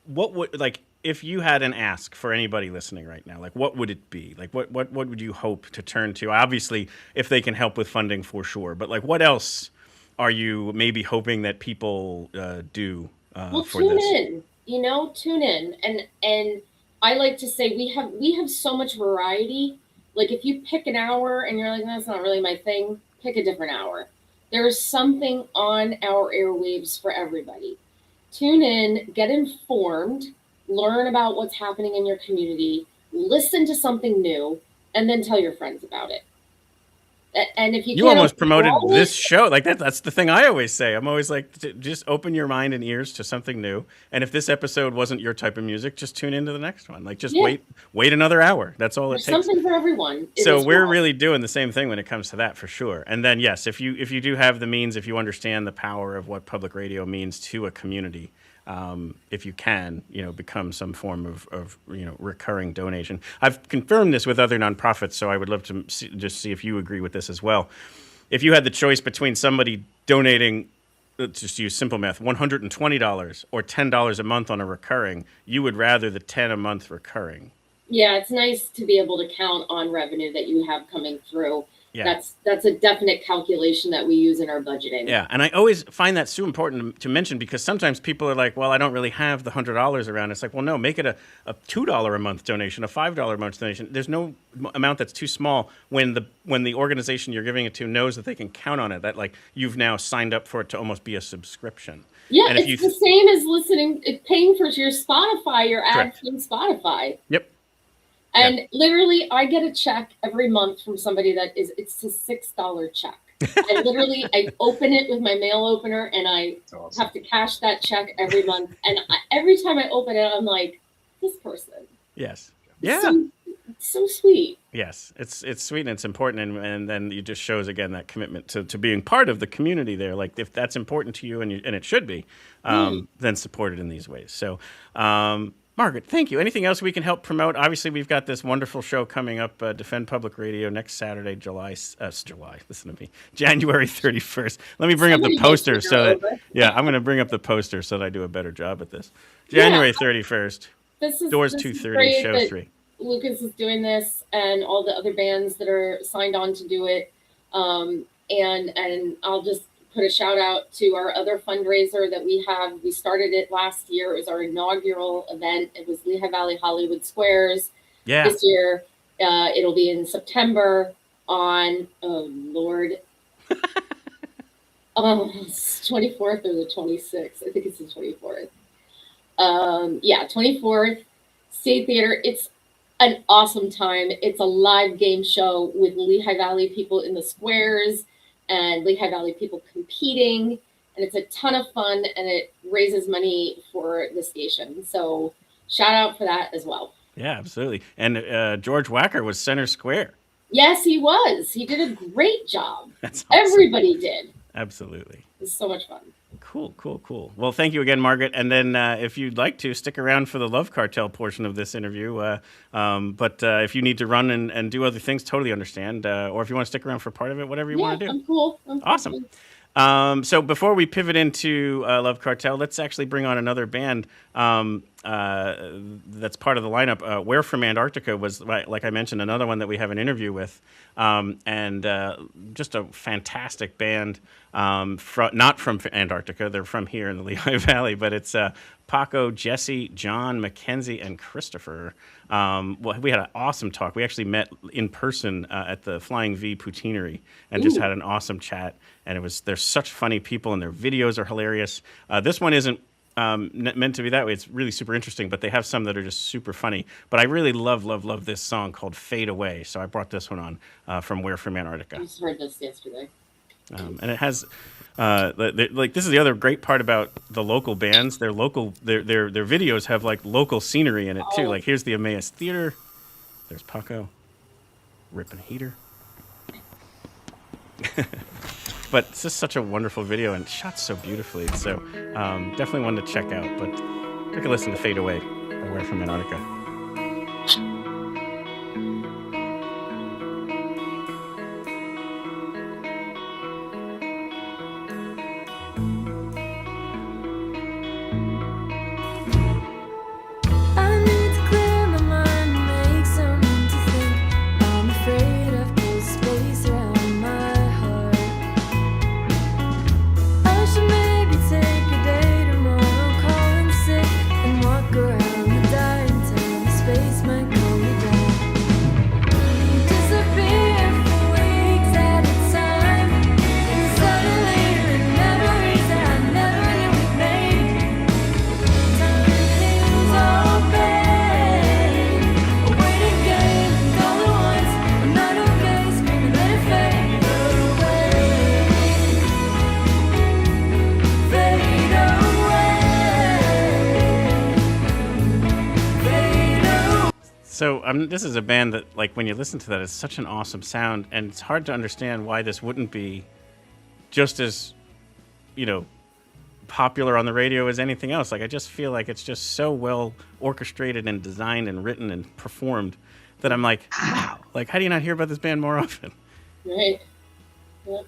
Speaker 8: what would, like, if you had an ask for anybody listening right now, like, what would it be? Like, what would you hope to turn to? Obviously, if they can help with funding, for sure. But, like, what else are you maybe hoping that people do for
Speaker 9: tune
Speaker 8: this?
Speaker 9: Tune in. And I like to say we have so much variety. Like, if you pick an hour and you're like, that's not really my thing, pick a different hour. There is something on our airwaves for everybody. Tune in, get informed, learn about what's happening in your community, listen to something new, and then tell your friends about it. And if you
Speaker 8: You almost promoted this show like that. That's the thing I always say. I'm always like, just open your mind and ears to something new. And if this episode wasn't your type of music, just tune into the next one. Like, just wait another hour. That's all
Speaker 9: There's
Speaker 8: it takes.
Speaker 9: something for everyone.
Speaker 8: So we're really doing the same thing when it comes to that, for sure. And then, yes, if you do have the means, if you understand the power of what public radio means to a community, if you can, become some form of recurring donation. I've confirmed this with other nonprofits, so I would love to just see if you agree with this as well. If you had the choice between somebody donating, let's just use simple math, $120 or $10 a month on a recurring, you would rather the 10 a month recurring.
Speaker 9: Yeah, it's nice to be able to count on revenue that you have coming through.
Speaker 8: Yeah.
Speaker 9: That's a definite calculation that we use in our budgeting.
Speaker 8: Yeah, and I always find that so important to mention, because sometimes people are like, well, I don't really have the $100 around. It's like, well, no, make it a $2 a month donation, a $5 a month donation. There's no amount that's too small when the organization you're giving it to knows that they can count on it, that like you've now signed up for it to almost be a subscription.
Speaker 9: Yeah, and it's the same as paying for your Spotify, your ad from Spotify.
Speaker 8: Yep.
Speaker 9: And literally, I get a check every month from somebody it's a $6 check. I open it with my mail opener, and I have to cash that check every month. And every time I open it, I'm like, this person.
Speaker 8: Yes. Yeah.
Speaker 9: So sweet.
Speaker 8: Yes, it's sweet and it's important, and then it just shows again that commitment to being part of the community there. Like, if that's important to you, and it should be, then support it in these ways. So, Margaret, thank you. Anything else we can help promote? Obviously, we've got this wonderful show coming up, Defend Public Radio, next Saturday, January 31st. Let me bring up the poster I'm going to bring up the poster so that I do a better job at this. January 31st, doors 2:30, show 3.
Speaker 9: Lucas is doing this, and all the other bands that are signed on to do it. And I'll just put a shout out to our other fundraiser that we have. We started it last year. It was our inaugural event. It was Lehigh Valley Hollywood Squares.
Speaker 8: Yeah.
Speaker 9: This year, it'll be in September on, it's 24th or the 26th. I think it's the 24th. 24th, State Theater. It's an awesome time. It's a live game show with Lehigh Valley people in the squares and Lehigh Valley people competing. And it's a ton of fun, and it raises money for the station. So shout out for that as well.
Speaker 8: Yeah, absolutely. And George Wacker was center square.
Speaker 9: Yes, he was. He did a great job.
Speaker 8: That's awesome.
Speaker 9: Everybody did.
Speaker 8: Absolutely.
Speaker 9: It was so much fun.
Speaker 8: Cool. Well, thank you again, Margaret. And then if you'd like to, stick around for the Lovecartel portion of this interview. But if you need to run and do other things, totally understand. Or if you want to stick around for part of it, whatever you want to do.
Speaker 9: I'm cool.
Speaker 8: Awesome. So before we pivot into Lovecartel, let's actually bring on another band that's part of the lineup. We're from Antarctica was, like I mentioned, another one that we have an interview with. And just a fantastic band, not from Antarctica. They're from here in the Lehigh Valley, but it's Paco, Jesse, John, Mackenzie, and Christopher. We had an awesome talk. We actually met in person at the Flying V Poutineery and just had an awesome chat. And they're such funny people, and their videos are hilarious. This one isn't meant to be that way. It's really super interesting, but they have some that are just super funny. But I really love this song called Fade Away. So I brought this one on from We're From Antarctica.
Speaker 9: I just heard this yesterday.
Speaker 8: And it has, this is the other great part about the local bands. Their videos have like local scenery in it too. Like here's the Emmaus Theater. There's Paco, ripping a heater. But it's just such a wonderful video and shot so beautifully. So definitely one to check out. But take a listen to Fade Away by We're From Antarctica.
Speaker 12: Around the dying town.
Speaker 3: So this is a band that, like, when you listen to that, it's such an awesome sound, and it's hard to understand why this wouldn't be just as, popular on the radio as anything else. Like, I just feel like it's just so well orchestrated and designed and written and performed that I'm like, wow, like, how do you not hear about this band more often?
Speaker 9: Right. Yep.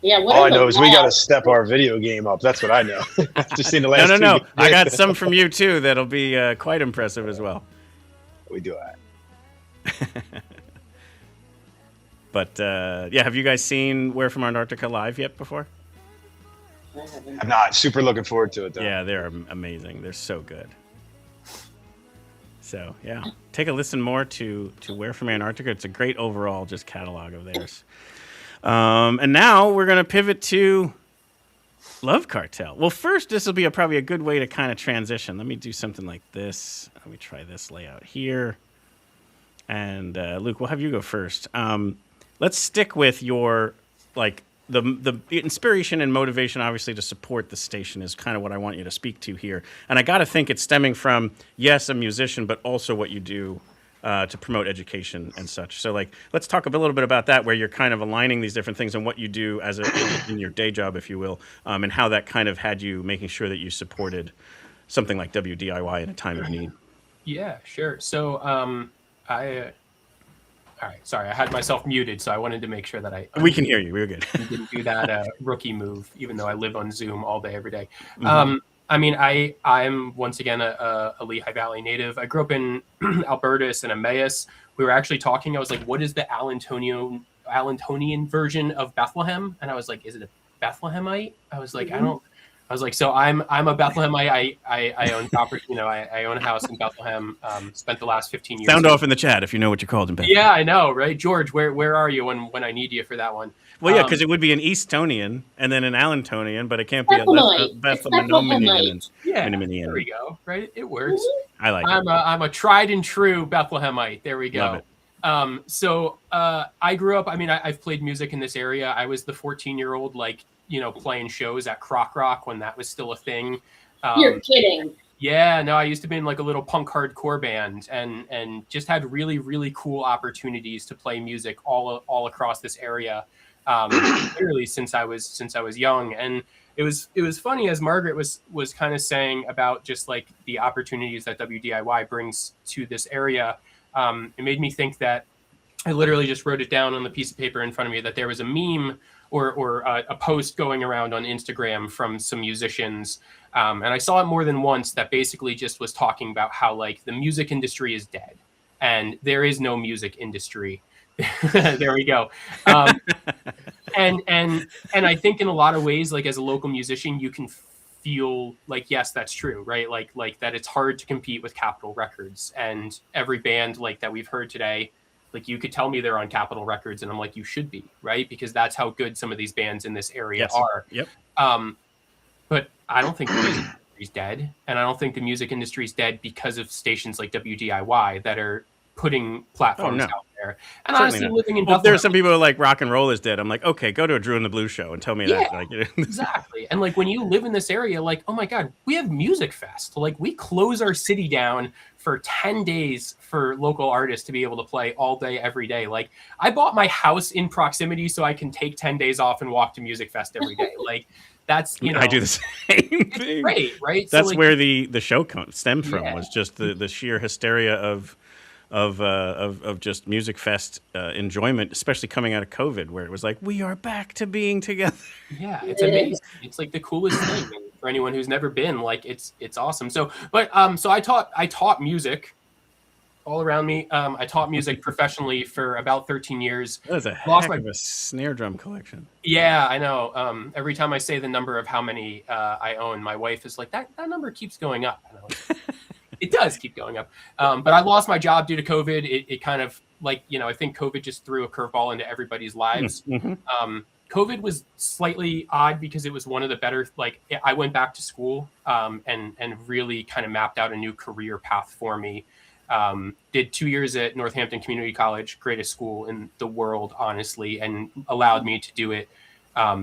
Speaker 9: Yeah.
Speaker 5: All I know is we got to step our video game up. That's what I know. Just seen the last.
Speaker 3: No. I got some from you too that'll be quite impressive as well.
Speaker 5: We do that.
Speaker 3: But have you guys seen We're from Antarctica live yet before?
Speaker 5: I'm not super looking forward to it though.
Speaker 3: Yeah, they're amazing. They're so good. So yeah, take a listen more to We're from Antarctica. It's a great overall just catalog of theirs. And now we're gonna pivot to Lovecartel. Well, first, this will be probably a good way to kind of transition. Let me do something like this. Let me try this layout here. And Luke, we'll have you go first. Let's stick with your, like, the inspiration and motivation, obviously, to support the station is kind of what I want you to speak to here. And I got to think it's stemming from, yes, a musician, but also what you do to promote education and such. So, like, let's talk a little bit about that, where you're kind of aligning these different things and what you do as in your day job, if you will, and how that kind of had you making sure that you supported something like WDIY in a time of need.
Speaker 10: Yeah, sure. So, all right, sorry, I had myself muted, so I wanted to make sure that
Speaker 3: we can hear you. We're good.
Speaker 10: Didn't do that rookie move, even though I live on Zoom all day, every day. Mm-hmm. I mean, I'm once again a Lehigh Valley native. I grew up in Albertus and Emmaus. We were actually talking. I was like, "What is the Allentonian version of Bethlehem?" And I was like, "Is it a Bethlehemite?" I was like,
Speaker 9: Mm-hmm.
Speaker 10: I was like, so I'm a Bethlehemite. I own property. I own a house in Bethlehem. Spent the last 15 years.
Speaker 3: Sound off in the chat if you know what you're called in Bethlehem.
Speaker 10: Yeah, I know, right, George? Where are you when I need you for that one?
Speaker 3: Well, yeah, because it would be an Eastonian and then an Allentonian, but it can't be a
Speaker 9: Bethlehemite.
Speaker 10: Yeah, there we go. Right, it works.
Speaker 3: I like
Speaker 10: it. I'm a tried and true Bethlehemite. There we go.
Speaker 3: Love it.
Speaker 10: So I grew up. I mean, I've played music in this area. I was the 14-year-old, playing shows at Croc Rock when that was still a thing.
Speaker 9: You're kidding.
Speaker 10: Yeah, no, I used to be in like a little punk hardcore band and just had really, really cool opportunities to play music all across this area. Literally since I was young. And it was funny, as Margaret was kind of saying about just like the opportunities that WDIY brings to this area. It made me think that I literally just wrote it down on the piece of paper in front of me that there was a meme or a post going around on Instagram from some musicians. And I saw it more than once that basically just was talking about how like the music industry is dead and there is no music industry. There we go. And I think in a lot of ways, like as a local musician, you can feel like, yes, that's true, right? Like that it's hard to compete with Capitol Records, and every band like that we've heard today, like you could tell me they're on Capitol Records and I'm like, you should be, right? Because that's how good some of these bands in this area are.
Speaker 3: Yep.
Speaker 10: But I don't think the music industry is dead. And I don't think the music industry is dead because of stations like WDIY that are putting platforms out there. And honestly, living in Bethlehem,
Speaker 3: there are some people who are like rock and roll is dead. I'm like, okay, go to a Drew and the Blues show and tell me that. Like,
Speaker 10: exactly. And like when you live in this area, like, oh my God, we have Music Fest. Like we close our city down for 10 days for local artists to be able to play all day, every day. Like I bought my house in proximity so I can take 10 days off and walk to Music Fest every day. Like that's,
Speaker 3: I do the same thing.
Speaker 10: Great, right?
Speaker 3: That's
Speaker 10: so, like,
Speaker 3: where the show stemmed from, was just the sheer hysteria of just Music Fest enjoyment, especially coming out of COVID, where it was like, we are back to being together.
Speaker 10: Yeah, it's amazing. It's like the coolest thing. And for anyone who's never been, like it's awesome. So I taught music all around me. I taught music professionally for about 13 years.
Speaker 3: That is a heck of a snare drum collection.
Speaker 10: Yeah, I know. Every time I say the number of how many I own, my wife is like, that number keeps going up. And I'm like, it does keep going up. But I lost my job due to COVID. It kind of like, I think COVID just threw a curveball into everybody's lives.
Speaker 3: Mm-hmm.
Speaker 10: COVID was slightly odd because it was one of the better, like I went back to school and really kind of mapped out a new career path for me. Did 2 years at Northampton Community College, greatest school in the world, honestly, and allowed me to do it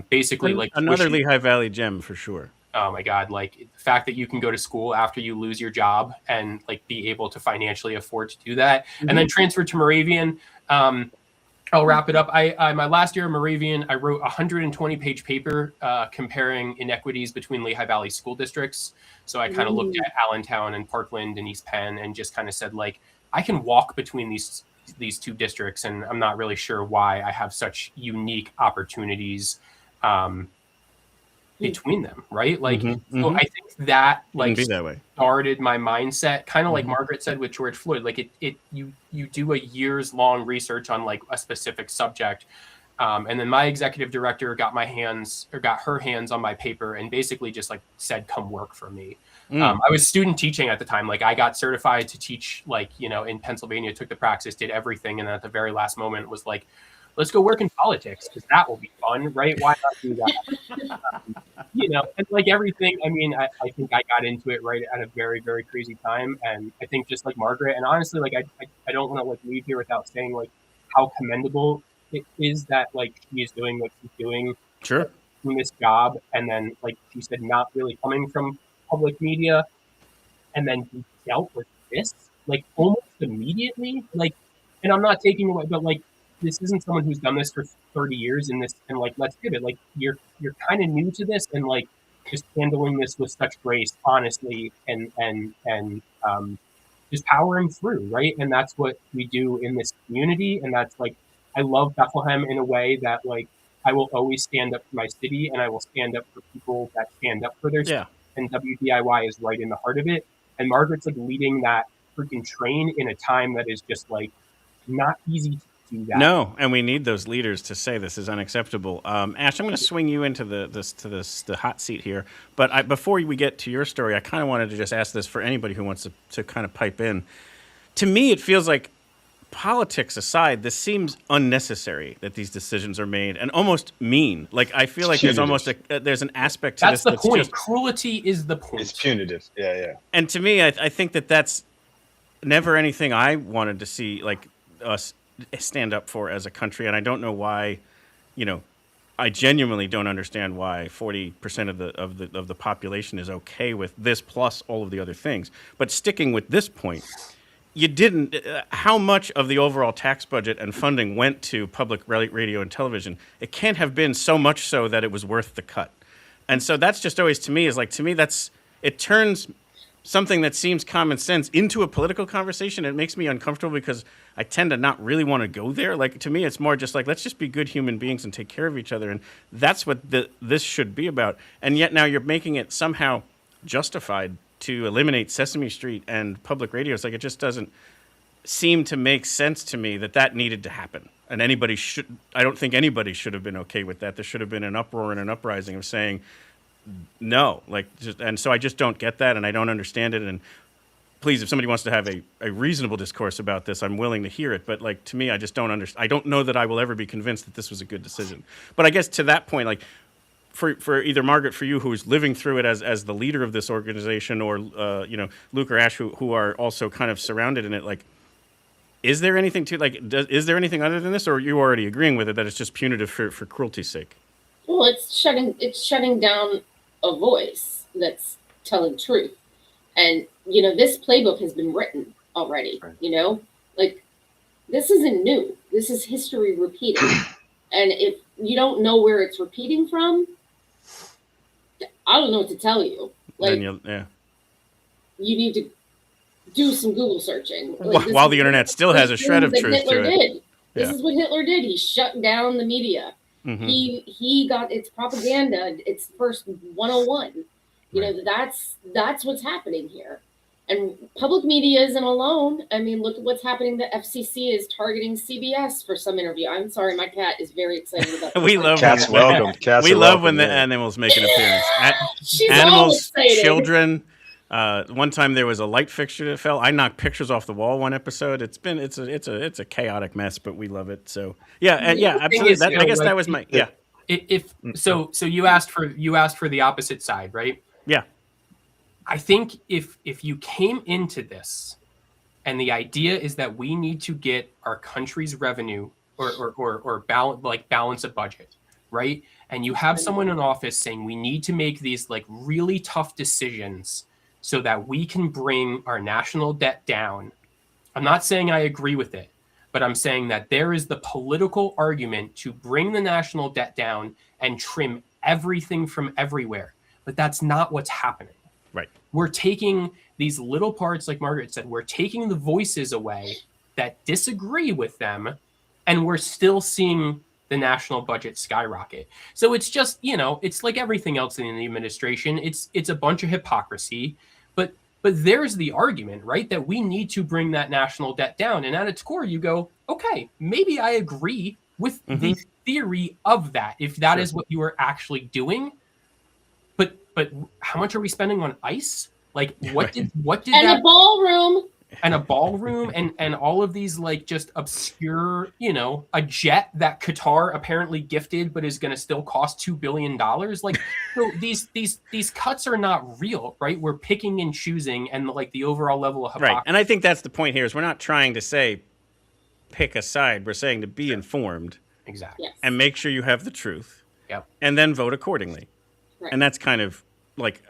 Speaker 10: basically like
Speaker 3: another Lehigh Valley gem for sure.
Speaker 10: oh my God, like the fact that you can go to school after you lose your job and like be able to financially afford to do that. And then transfer to Moravian. I'll wrap it up. I my last year in Moravian, I wrote a 120-page paper comparing inequities between Lehigh Valley school districts. So I kind of looked at Allentown and Parkland and East Penn and just kind of said, like, I can walk between these two districts, and I'm not really sure why I have such unique opportunities between them, right? Like, so I think that like
Speaker 8: be that way.
Speaker 10: started my mindset, kind of like Margaret said with George Floyd. Like you do a years long research on like a specific subject, and then my executive director got her hands on my paper and basically just like said, "Come work for me." I was student teaching at the time. Like I got certified to teach, like, you know, in Pennsylvania, took the praxis, did everything, and then at the very last moment was like, let's go work in politics because that will be fun, right? Why not do that? You know, and like everything, I mean, I think I got into it right at a very, very crazy time. And I think just like Margaret, and honestly, like I don't want to like leave here without saying like how commendable it is that like she is doing what she's doing.
Speaker 8: Sure.
Speaker 10: In this job. And then like she said, not really coming from public media, and then he dealt with this like almost immediately. Like, and I'm not taking away, but like, this isn't someone who's done this for 30 years in this, and like, let's give it, like, you're kind of new to this, and like just handling this with such grace, honestly, and just powering through, right? And that's what we do in this community. And that's like, I love Bethlehem in a way that like, I will always stand up for my city, and I will stand up for people that stand up for their city. And WDIY is right in the heart of it. And Margaret's like leading that freaking train in a time that is just like not easy to do that.
Speaker 8: No, and we need those leaders to say this is unacceptable. Ash, I'm going to swing you into the hot seat here. But before we get to your story, I kind of wanted to just ask this for anybody who wants to kind of pipe in. To me, it feels like, politics aside, this seems unnecessary that these decisions are made, and almost mean. Like, I feel like there's almost there's an aspect to
Speaker 10: that's
Speaker 8: this
Speaker 10: the point.
Speaker 8: just,
Speaker 10: cruelty is the point.
Speaker 5: It's punitive. Yeah.
Speaker 8: And to me, I think that's never anything I wanted to see like us stand up for as a country. And I don't know why, you know, I genuinely don't understand why 40% of the population is okay with this plus all of the other things. But sticking with this point, you didn't. How much of the overall tax budget and funding went to public radio and television? It can't have been so much so that it was worth the cut. And so that's just always, to me, that's it turns something that seems common sense into a political conversation. It makes me uncomfortable because I tend to not really want to go there. Like, to me, it's more just like, let's just be good human beings and take care of each other. And that's what this should be about. And yet now you're making it somehow justified to eliminate Sesame Street and public radio. It's like, it just doesn't seem to make sense to me that needed to happen. And I don't think anybody should have been okay with that. There should have been an uproar and an uprising of saying, no, and so I just don't get that, and I don't understand it. And please, if somebody wants to have a reasonable discourse about this, I'm willing to hear it. But like, to me, I just don't understand. I don't know that I will ever be convinced that this was a good decision. But I guess to that point, like, for either Margaret, for you, who's living through it as the leader of this organization, or Luke or Ash, who are also kind of surrounded in it, like, is there anything to is there anything other than this, or are you already agreeing with it that it's just punitive for cruelty's sake?
Speaker 9: Well, it's shutting down a voice that's telling truth. And, you know, this playbook has been written already, you know, like, this isn't new. This is history repeating. And if you don't know where it's repeating from, I don't know what to tell you. Like, you need to do some Google searching. Like,
Speaker 8: while the internet still has a shred of truth to it.
Speaker 9: This is what Hitler did. He shut down the media. Mm-hmm. He got its propaganda. It's first 101. You know, that's what's happening here. And public media isn't alone. I mean, look at what's happening. The FCC is targeting CBS for some interview. I'm sorry, my cat is very excited about this.
Speaker 8: We love
Speaker 5: cats.
Speaker 8: We love when the animals make an appearance. Animals, children. One time there was a light fixture that fell. I knocked pictures off the wall one episode. It's a chaotic mess, but we love it. So absolutely. I guess that was my
Speaker 10: So you asked for the opposite side, right?
Speaker 8: Yeah.
Speaker 10: I think if you came into this and the idea is that we need to get our country's revenue or balance a budget, right? and you have someone in office saying we need to make these like really tough decisions so that we can bring our national debt down. I'm not saying I agree with it, but I'm saying that there is the political argument to bring the national debt down and trim everything from everywhere. But that's not what's happening.
Speaker 8: Right.
Speaker 10: We're taking these little parts, like Margaret said, we're taking the voices away that disagree with them, and we're still seeing the national budget skyrocket. So it's just, it's like everything else in the administration. It's a bunch of hypocrisy, but there's the argument, right? That we need to bring that national debt down. And at its core, you go, okay, maybe I agree with the theory of that, if that is what you are actually doing. But how much are we spending on ICE? Like what did
Speaker 9: and a ballroom
Speaker 10: and all of these like just obscure, a jet that Qatar apparently gifted but is going to still cost $2 billion. Like, so these cuts are not real, right? We're picking and choosing, and like the overall level of hypocrisy.
Speaker 8: Right. And I think that's the point here is we're not trying to say pick a side. We're saying to be informed.
Speaker 10: Exactly.
Speaker 9: Yes.
Speaker 8: And make sure you have the truth.
Speaker 10: Yep.
Speaker 8: And then vote accordingly.
Speaker 9: Right.
Speaker 8: And that's kind of like,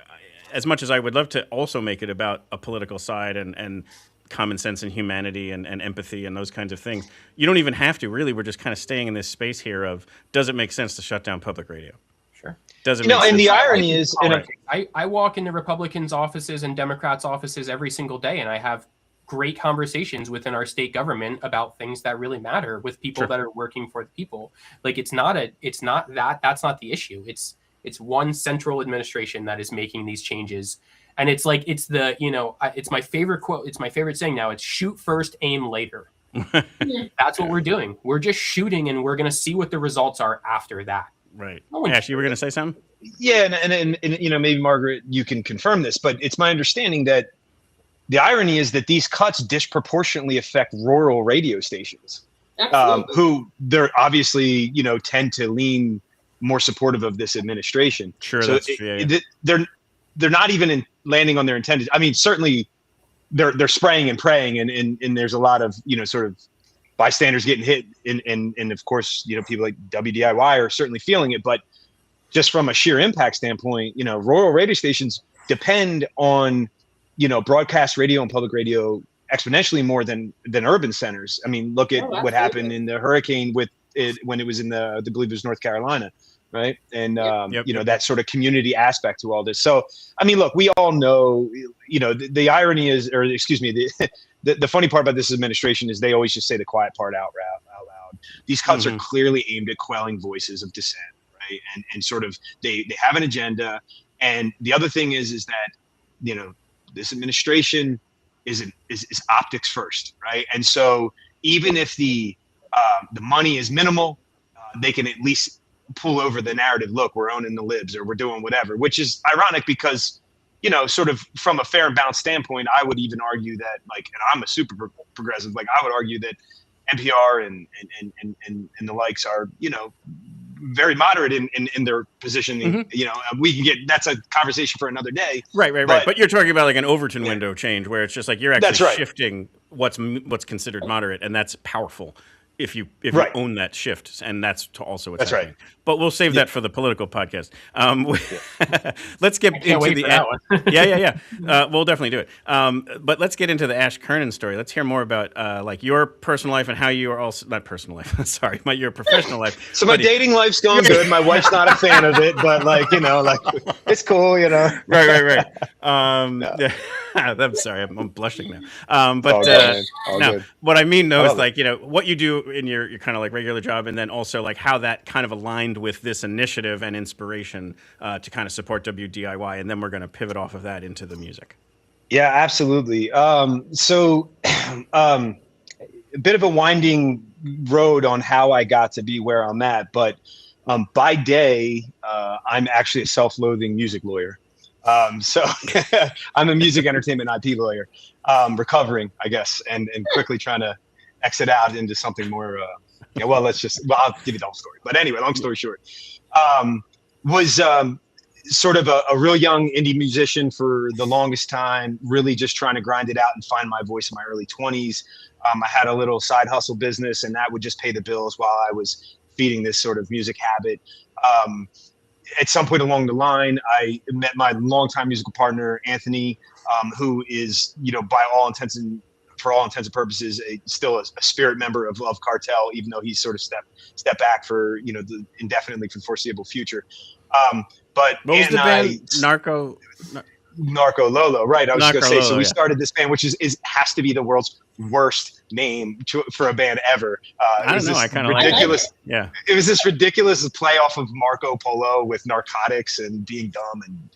Speaker 8: as much as I would love to also make it about a political side and common sense and humanity and empathy and those kinds of things, you don't even have to. Really, we're just kind of staying in this space here of, does it make sense to shut down public radio?
Speaker 10: Sure.
Speaker 8: Does it make sense?
Speaker 5: And the irony is,
Speaker 10: I walk into Republicans' offices and Democrats' offices every single day, and I have great conversations within our state government about things that really matter with people that are working for the people. Like that's not the issue. It's one central administration that is making these changes. And it's like, it's my favorite quote. It's my favorite saying now. It's shoot first, aim later. That's what we're doing. We're just shooting, and we're going to see what the results are after that.
Speaker 8: Right. Ash, you were going to say something?
Speaker 5: Yeah. And maybe Margaret, you can confirm this, but it's my understanding that the irony is that these cuts disproportionately affect rural radio stations, who they're obviously, tend to lean more supportive of this administration.
Speaker 8: Sure,
Speaker 5: so
Speaker 8: that's true. Yeah.
Speaker 5: They're not even landing on their intended. I mean, certainly they're spraying and praying, and there's a lot of sort of bystanders getting hit, and of course people like WDIY are certainly feeling it. But just from a sheer impact standpoint, rural radio stations depend on broadcast radio and public radio exponentially more than urban centers. I mean, look at what happened in the hurricane with it when it was in I believe it was North Carolina, right? And that sort of community aspect to all this. So I mean, look, we all know, the irony is, or excuse me, the funny part about this administration is they always just say the quiet part out loud. These cuts are clearly aimed at quelling voices of dissent, right? And sort of they have an agenda. And the other thing is that this administration is optics first, right? And so even if the money is minimal, they can at least pull over the narrative. Look, we're owning the libs, or we're doing whatever, which is ironic because, sort of from a fair and balanced standpoint, I would even argue that, like, and I'm a super progressive, like I would argue that NPR and the likes are, very moderate in their positioning. We can get, that's a conversation for another day.
Speaker 8: Right. But you're talking about like an Overton window change where it's just like you're actually shifting what's considered moderate, and that's powerful if you own that shift, and that's also what's happening. Right. But we'll save that for the political podcast. Let's get into the yeah. We'll definitely do it. But let's get into the Ash Kernan story. Let's hear more about like your personal life and how you are also not personal life. Sorry, your professional life.
Speaker 5: So my dating life's going good. My wife's not a fan of it, but like it's cool.
Speaker 8: Right. I'm sorry, I'm blushing now. But what I mean though is like what you do in your kind of like regular job, and then also like how that kind of aligned with this initiative and inspiration to kind of support WDIY, and then we're going to pivot off of that into the music.
Speaker 5: Yeah, absolutely. So a bit of a winding road on how I got to be where I'm at, but by day, I'm actually a self-loathing music lawyer. So I'm a music entertainment IP lawyer, recovering, I guess, and quickly trying to exit out into something more, I'll give you the whole story. But anyway, long story short, was sort of a real young indie musician for the longest time, really just trying to grind it out and find my voice in my early 20s. I had a little side hustle business, and that would just pay the bills while I was feeding this sort of music habit. At some point along the line, I met my longtime musical partner, Anthony, who is, by all intents and purposes, still a spirit member of Lovecartel, even though he's sort of stepped back for, indefinitely for the foreseeable future. But
Speaker 8: what was the band?
Speaker 5: Narco Lolo, right? I was going to say. So we
Speaker 8: yeah.
Speaker 5: started this band, which has to be the world's worst name for a band ever.
Speaker 8: I don't know. I kind of ridiculous.
Speaker 9: Like it.
Speaker 8: Yeah,
Speaker 5: it was this ridiculous play off of Marco Polo with narcotics and being dumb and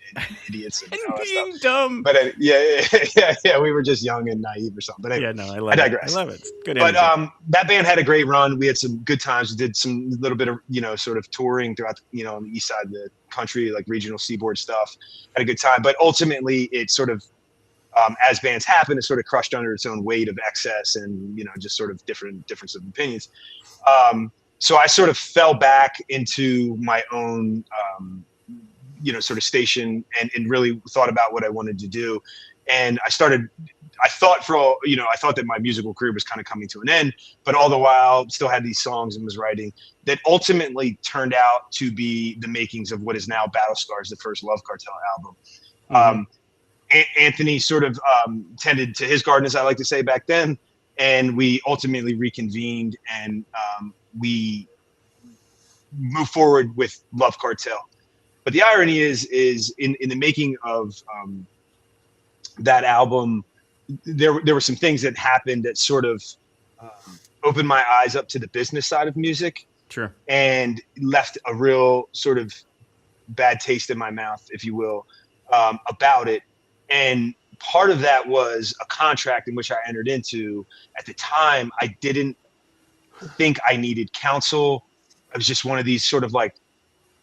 Speaker 5: idiots and all that
Speaker 8: being
Speaker 5: stuff.
Speaker 8: dumb.
Speaker 5: But yeah, we were just young and naive or something. But anyway,
Speaker 8: yeah, no, I
Speaker 5: digress.
Speaker 8: I love it. It's good.
Speaker 5: But
Speaker 8: energy.
Speaker 5: that band had a great run. We had some good times. We did some little bit of sort of touring throughout on the east side of the country, like regional seaboard stuff. Had a good time, but ultimately it sort of as bands happen, it sort of crushed under its own weight of excess and just sort of difference of opinions. So I sort of fell back into my own sort of station and really thought about what I wanted to do. And I thought that my musical career was kind of coming to an end, but all the while still had these songs and was writing that ultimately turned out to be the makings of what is now Battle Scars, the first Lovecartel album. Mm-hmm. Anthony sort of tended to his garden, as I like to say back then, and we ultimately reconvened and we moved forward with Lovecartel. But the irony is in the making of that album, there were some things that happened that sort of opened my eyes up to the business side of music.
Speaker 8: Sure.
Speaker 5: And left a real sort of bad taste in my mouth, if you will, about it. And part of that was a contract in which I entered into. At the time, I didn't think I needed counsel. I was just one of these sort of like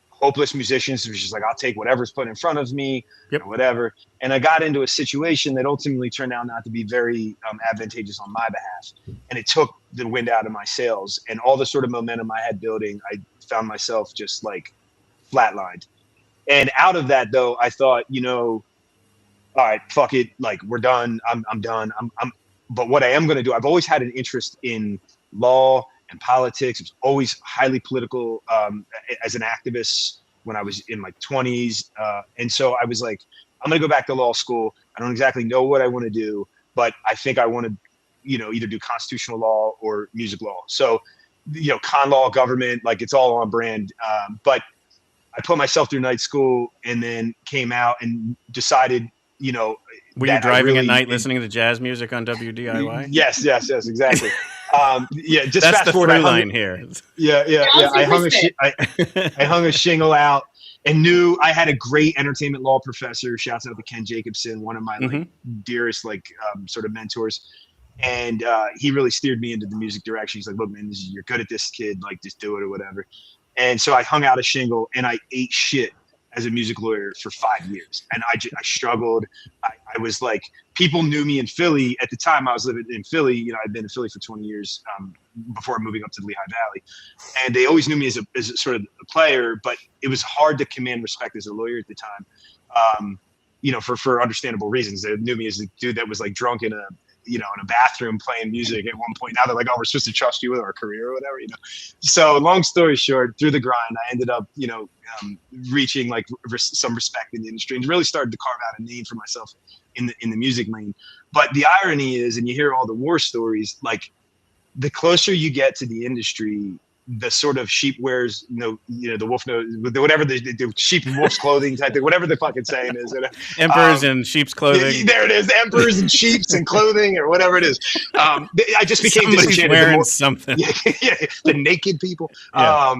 Speaker 5: hopeless musicians who was just like, I'll take whatever's put in front of me, or whatever. And I got into a situation that ultimately turned out not to be very advantageous on my behalf. And it took the wind out of my sails, and all the sort of momentum I had building, I found myself just like flatlined. And out of that though, I thought, all right, fuck it. Like we're done. I'm done. But what I am going to do, I've always had an interest in law and politics. I was always highly political as an activist when I was in my 20s. And so I was like, I'm going to go back to law school. I don't exactly know what I want to do, but I think I want to, either do constitutional law or music law. So, con law, government, like it's all on brand. But I put myself through night school and then came out and decided,
Speaker 8: were you driving at night listening to jazz music on WDIY?
Speaker 5: Yes, exactly. Just
Speaker 8: that's
Speaker 5: fast
Speaker 8: the
Speaker 5: forward.
Speaker 8: Through line here.
Speaker 5: Yeah. I hung a shingle out and knew I had a great entertainment law professor. Shouts out to Ken Jacobson, one of my like dearest sort of mentors. And he really steered me into the music direction. He's like, look, man, you're good at this, kid. Like, just do it or whatever. And so I hung out a shingle and I ate shit as a music lawyer for 5 years. And I struggled. I was like, people knew me in Philly. At the time I was living in Philly, I'd been in Philly for 20 years before moving up to the Lehigh Valley. And they always knew me as a sort of a player, but it was hard to command respect as a lawyer at the time, for understandable reasons. They knew me as a dude that was like drunk in a bathroom playing music at one point. Now they're like, oh, we're supposed to trust you with our career or whatever, So long story short, through the grind, I ended up, reaching like some respect in the industry and really started to carve out a name for myself in the music lane. But the irony is, and you hear all the war stories, like the closer you get to the industry, the sort of sheep wears, the wolf nose, whatever the sheep and wolf's clothing type thing, whatever the fucking saying is.
Speaker 8: Emperors in sheep's clothing.
Speaker 5: There it is. Emperors in sheep's and clothing or whatever it is. I just became
Speaker 8: Somebody's
Speaker 5: disenchanted.
Speaker 8: Wearing something.
Speaker 5: Yeah, the naked people.
Speaker 8: Yeah.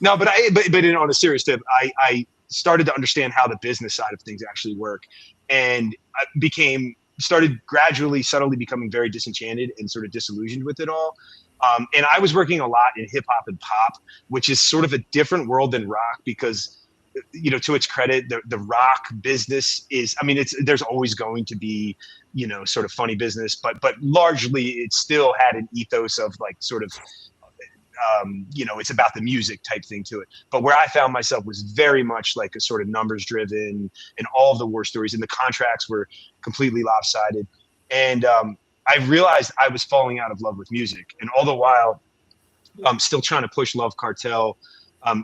Speaker 5: No, but on a serious tip, I started to understand how the business side of things actually work. And I started gradually, subtly becoming very disenchanted and sort of disillusioned with it all. And I was working a lot in hip hop and pop, which is sort of a different world than rock because, to its credit, the rock business is, there's always going to be, sort of funny business, but largely it still had an ethos of like sort of, it's about the music type thing to it. But where I found myself was very much like a sort of numbers driven and all of the war stories and the contracts were completely lopsided. And, I realized I was falling out of love with music, and all the while, I'm still trying to push Lovecartel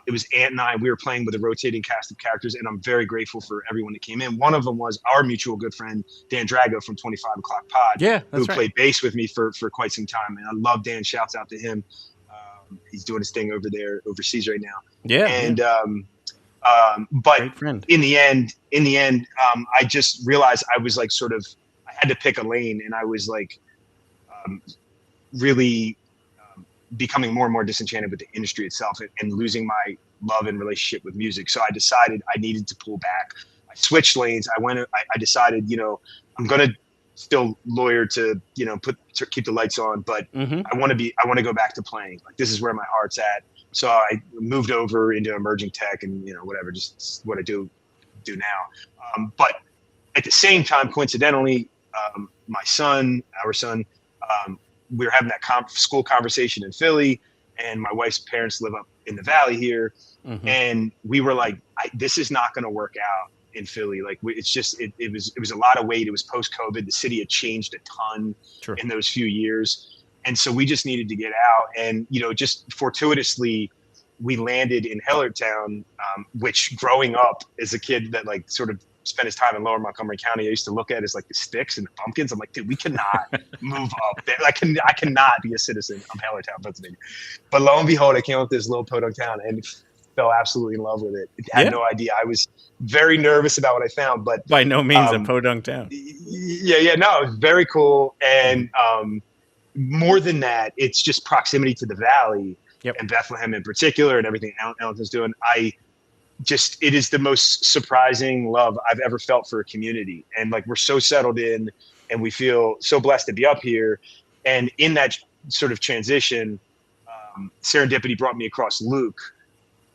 Speaker 5: it was Ant and I. We were playing with a rotating cast of characters, and I'm very grateful for everyone that came in. One of them was our mutual good friend Dan Drago from 25 O'Clock Pod, who played bass with me for quite some time, and I love Dan. Shouts out to him. He's doing his thing over there overseas right now.
Speaker 8: Yeah.
Speaker 5: And but in the end, I just realized I was like I had to pick a lane, and I was like really becoming more and more disenchanted with the industry itself and losing my love and relationship with music. So I decided I needed to pull back. I switched lanes. I decided, I'm going to still lawyer to, to keep the lights on, but I want to go back to playing. Like, this is where my heart's at. So I moved over into emerging tech and, whatever, just what I do now. But at the same time, coincidentally, our son, we were having that school conversation in Philly, and my wife's parents live up in the Valley here. And we were like, this is not going to work out in Philly. Like, it's just, it was a lot of weight. It was post-COVID. The city had changed a ton in those few years. And so we just needed to get out. And, just fortuitously, we landed in Hellertown, which growing up as a kid that like sort of spent his time in Lower Montgomery County, I used to look at as like the sticks and the pumpkins. I'm like, dude, we cannot move up there. I cannot be a citizen of Hellertown, Pennsylvania. But lo and behold, I came up to this little podunk town and fell absolutely in love with it. I had no idea. I was very nervous about what I found, but
Speaker 8: by no means a podunk town.
Speaker 5: No, it was very cool. And more than that, it's just proximity to the Valley and Bethlehem in particular, and everything Allenton's doing. It is the most surprising love I've ever felt for a community. And like, we're so settled in, and we feel so blessed to be up here. And in that sort of transition, serendipity brought me across Luke,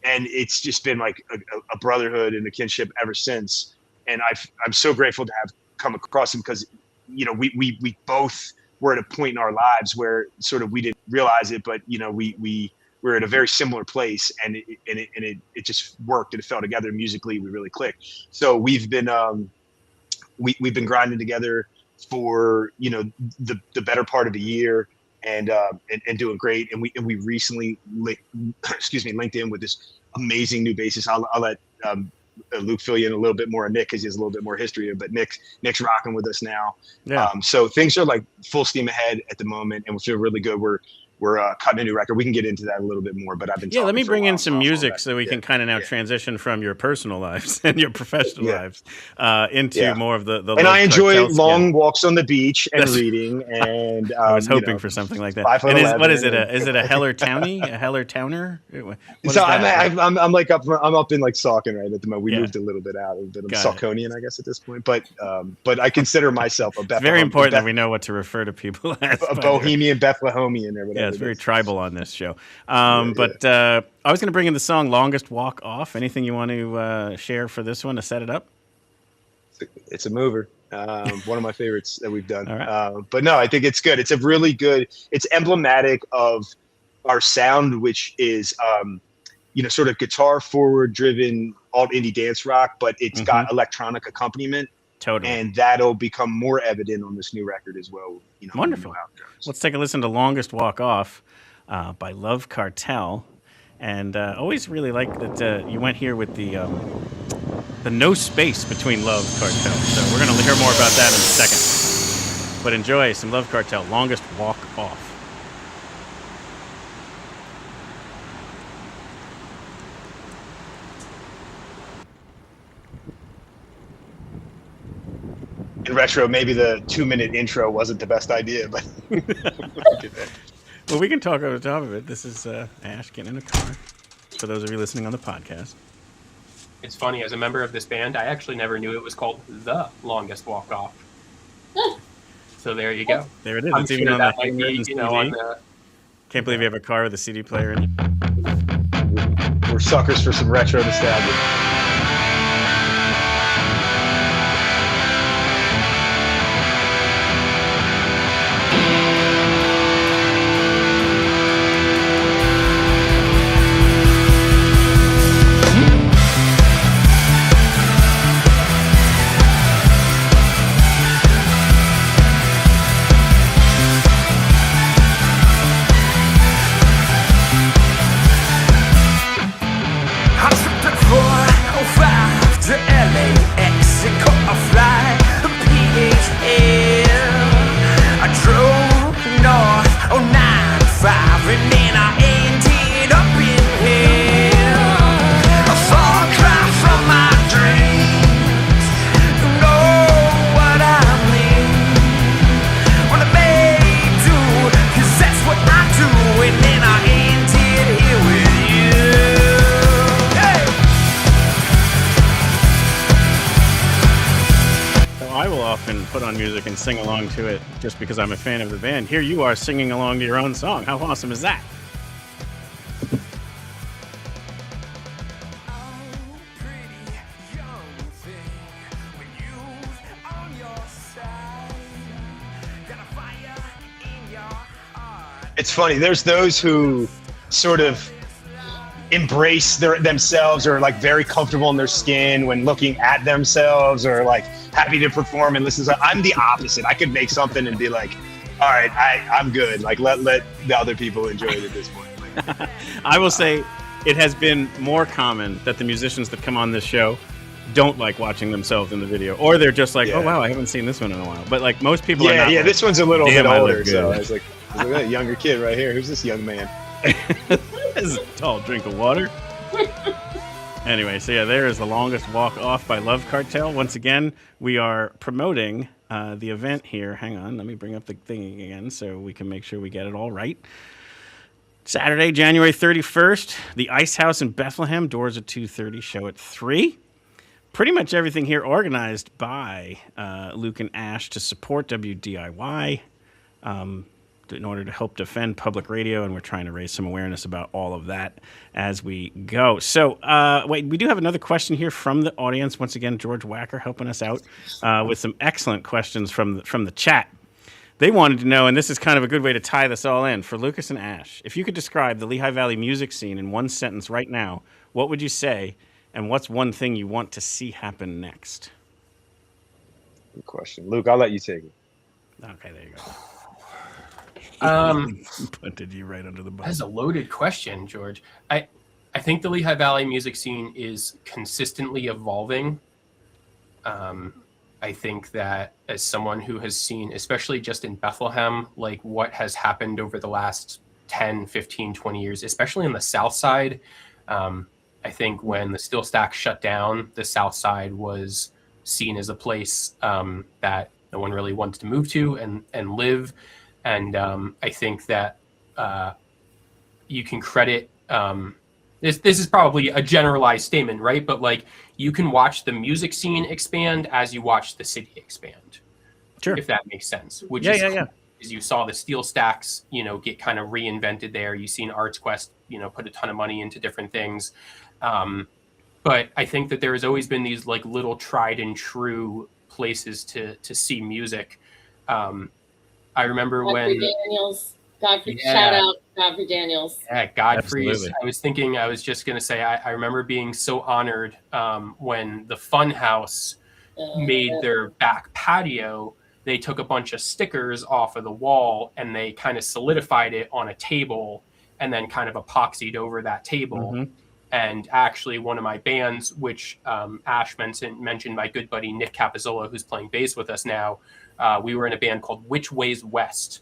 Speaker 5: and it's just been like a brotherhood and a kinship ever since. And I'm so grateful to have come across him, because, we both were at a point in our lives where sort of we didn't realize it, but, we're at a very similar place, and it just worked, and it fell together musically. We really clicked. So we've been we've been grinding together for the better part of a year, and doing great. And we recently linked in with this amazing new bassist. I'll let Luke fill you in a little bit more on Nick, because he has a little bit more history. But Nick's rocking with us now. Yeah. So things are like full steam ahead at the moment, and we feel really good. We're cutting a new record. We can get into that a little bit more, but I've been
Speaker 8: let me bring in some music so we can kind of now transition from your personal lives and your professional lives into more of the
Speaker 5: and I enjoy long walks on the beach and reading. And
Speaker 8: I was hoping for something like that. And what is it? Is it a Heller Townie? A Heller Towner?
Speaker 5: So I'm like I'm up in like Saucon right at the moment. We moved a little bit out of it. I'm Sauconian, I guess, at this point. But I consider myself a Bethlehem.
Speaker 8: It's very important that we know what to refer to people as.
Speaker 5: A Bohemian Bethlehemian or whatever.
Speaker 8: Yeah, it's very tribal on this show. But I was going to bring in the song Longest Walk Off. Anything you want to share for this one to set it up?
Speaker 5: It's a mover. One of my favorites that we've done. Right. But no, I think it's good. It's a really good, it's emblematic of our sound, which is, sort of guitar forward driven alt indie dance rock, but it's got electronic accompaniment.
Speaker 8: Totally.
Speaker 5: And that'll become more evident on this new record as well.
Speaker 8: Wonderful. Let's take a listen to Longest Walk Off by Lovecartel. And always really like that you went here with the no space between Lovecartel. So we're going to hear more about that in a second. But enjoy some Lovecartel, Longest Walk Off.
Speaker 5: In retro, maybe the 2-minute intro wasn't the best idea, but
Speaker 8: well, we can talk over the top of it. This is Ash getting in a car. For those of you listening on the podcast,
Speaker 10: it's funny. As a member of this band, I actually never knew it was called The Longest Walk Off. So there you go.
Speaker 8: There it is.
Speaker 10: I'm
Speaker 8: it's
Speaker 10: sure
Speaker 8: even on
Speaker 10: that
Speaker 8: the
Speaker 10: might be, on the.
Speaker 8: Can't believe you have a car with a CD player in it.
Speaker 5: We're suckers for some retro nostalgia.
Speaker 3: often put on music and sing along to it just because I'm a fan of the band. Here you are singing along to your own song. How awesome is that?
Speaker 5: It's funny. There's those who sort of embrace themselves or like very comfortable in their skin when looking at themselves or like happy to perform and listen. I'm the opposite. I could make something and be like, all right, I'm good. Like let the other people enjoy it at this point.
Speaker 3: I will say it has been more common that the musicians that come on this show don't like watching themselves in the video, or they're just like, oh wow, I haven't seen this one in a while. But like most people are not.
Speaker 5: Yeah,
Speaker 3: like,
Speaker 5: this one's a little bit
Speaker 3: I
Speaker 5: older,
Speaker 3: look
Speaker 5: so
Speaker 3: good.
Speaker 5: I was like, look at that younger kid right here. Who's this young man?
Speaker 3: This is a tall drink of water. Anyway, so yeah, there is The Longest Walk Off by Lovecartel. Once again, we are promoting the event here. Hang on, let me bring up the thing again so we can make sure we get it all right. Saturday, January 31st, the Ice House in Bethlehem. Doors at 2:30, show at 3. Pretty much everything here organized by Luke and Ash to support WDIY. In order to help defend public radio, and we're trying to raise some awareness about all of that as we go. So, wait, we do have another question here from the audience. Once again, George Wacker helping us out with some excellent questions from the chat. They wanted to know, and this is kind of a good way to tie this all in, for Lucas and Ash, if you could describe the Lehigh Valley music scene in one sentence right now, what would you say, and what's one thing you want to see happen next?
Speaker 5: Good question. Luke, I'll let you take it.
Speaker 3: Okay, there you go.
Speaker 8: Punted you right under the bus.
Speaker 10: That's a loaded question, George. I think the Lehigh Valley music scene is consistently evolving. I think that as someone who has seen, especially just in Bethlehem, like what has happened over the last 10, 15, 20 years, especially on the South Side, I think when the steel stack shut down, the South Side was seen as a place that no one really wanted to move to and live. And I think that you can credit this is probably a generalized statement, right? But like you can watch the music scene expand as you watch the city expand.
Speaker 3: Sure.
Speaker 10: If that makes sense. Which
Speaker 3: Yeah,
Speaker 10: is
Speaker 3: yeah, yeah.
Speaker 10: Is you saw the steel stacks, get kind of reinvented there. You've seen Arts Quest, put a ton of money into different things. But I think that there has always been these like little tried and true places to see music. I remember
Speaker 9: Godfrey
Speaker 10: when
Speaker 9: Daniels, shout out Godfrey Daniels.
Speaker 10: Yeah, Godfrey's.
Speaker 3: Absolutely.
Speaker 10: I was just gonna say, I remember being so honored when the Fun House made their back patio. They took a bunch of stickers off of the wall and they kind of solidified it on a table and then kind of epoxied over that table.
Speaker 3: Mm-hmm.
Speaker 10: And actually, one of my bands, which Ash mentioned my good buddy Nick Capizzola, who's playing bass with us now, we were in a band called Which Way's West.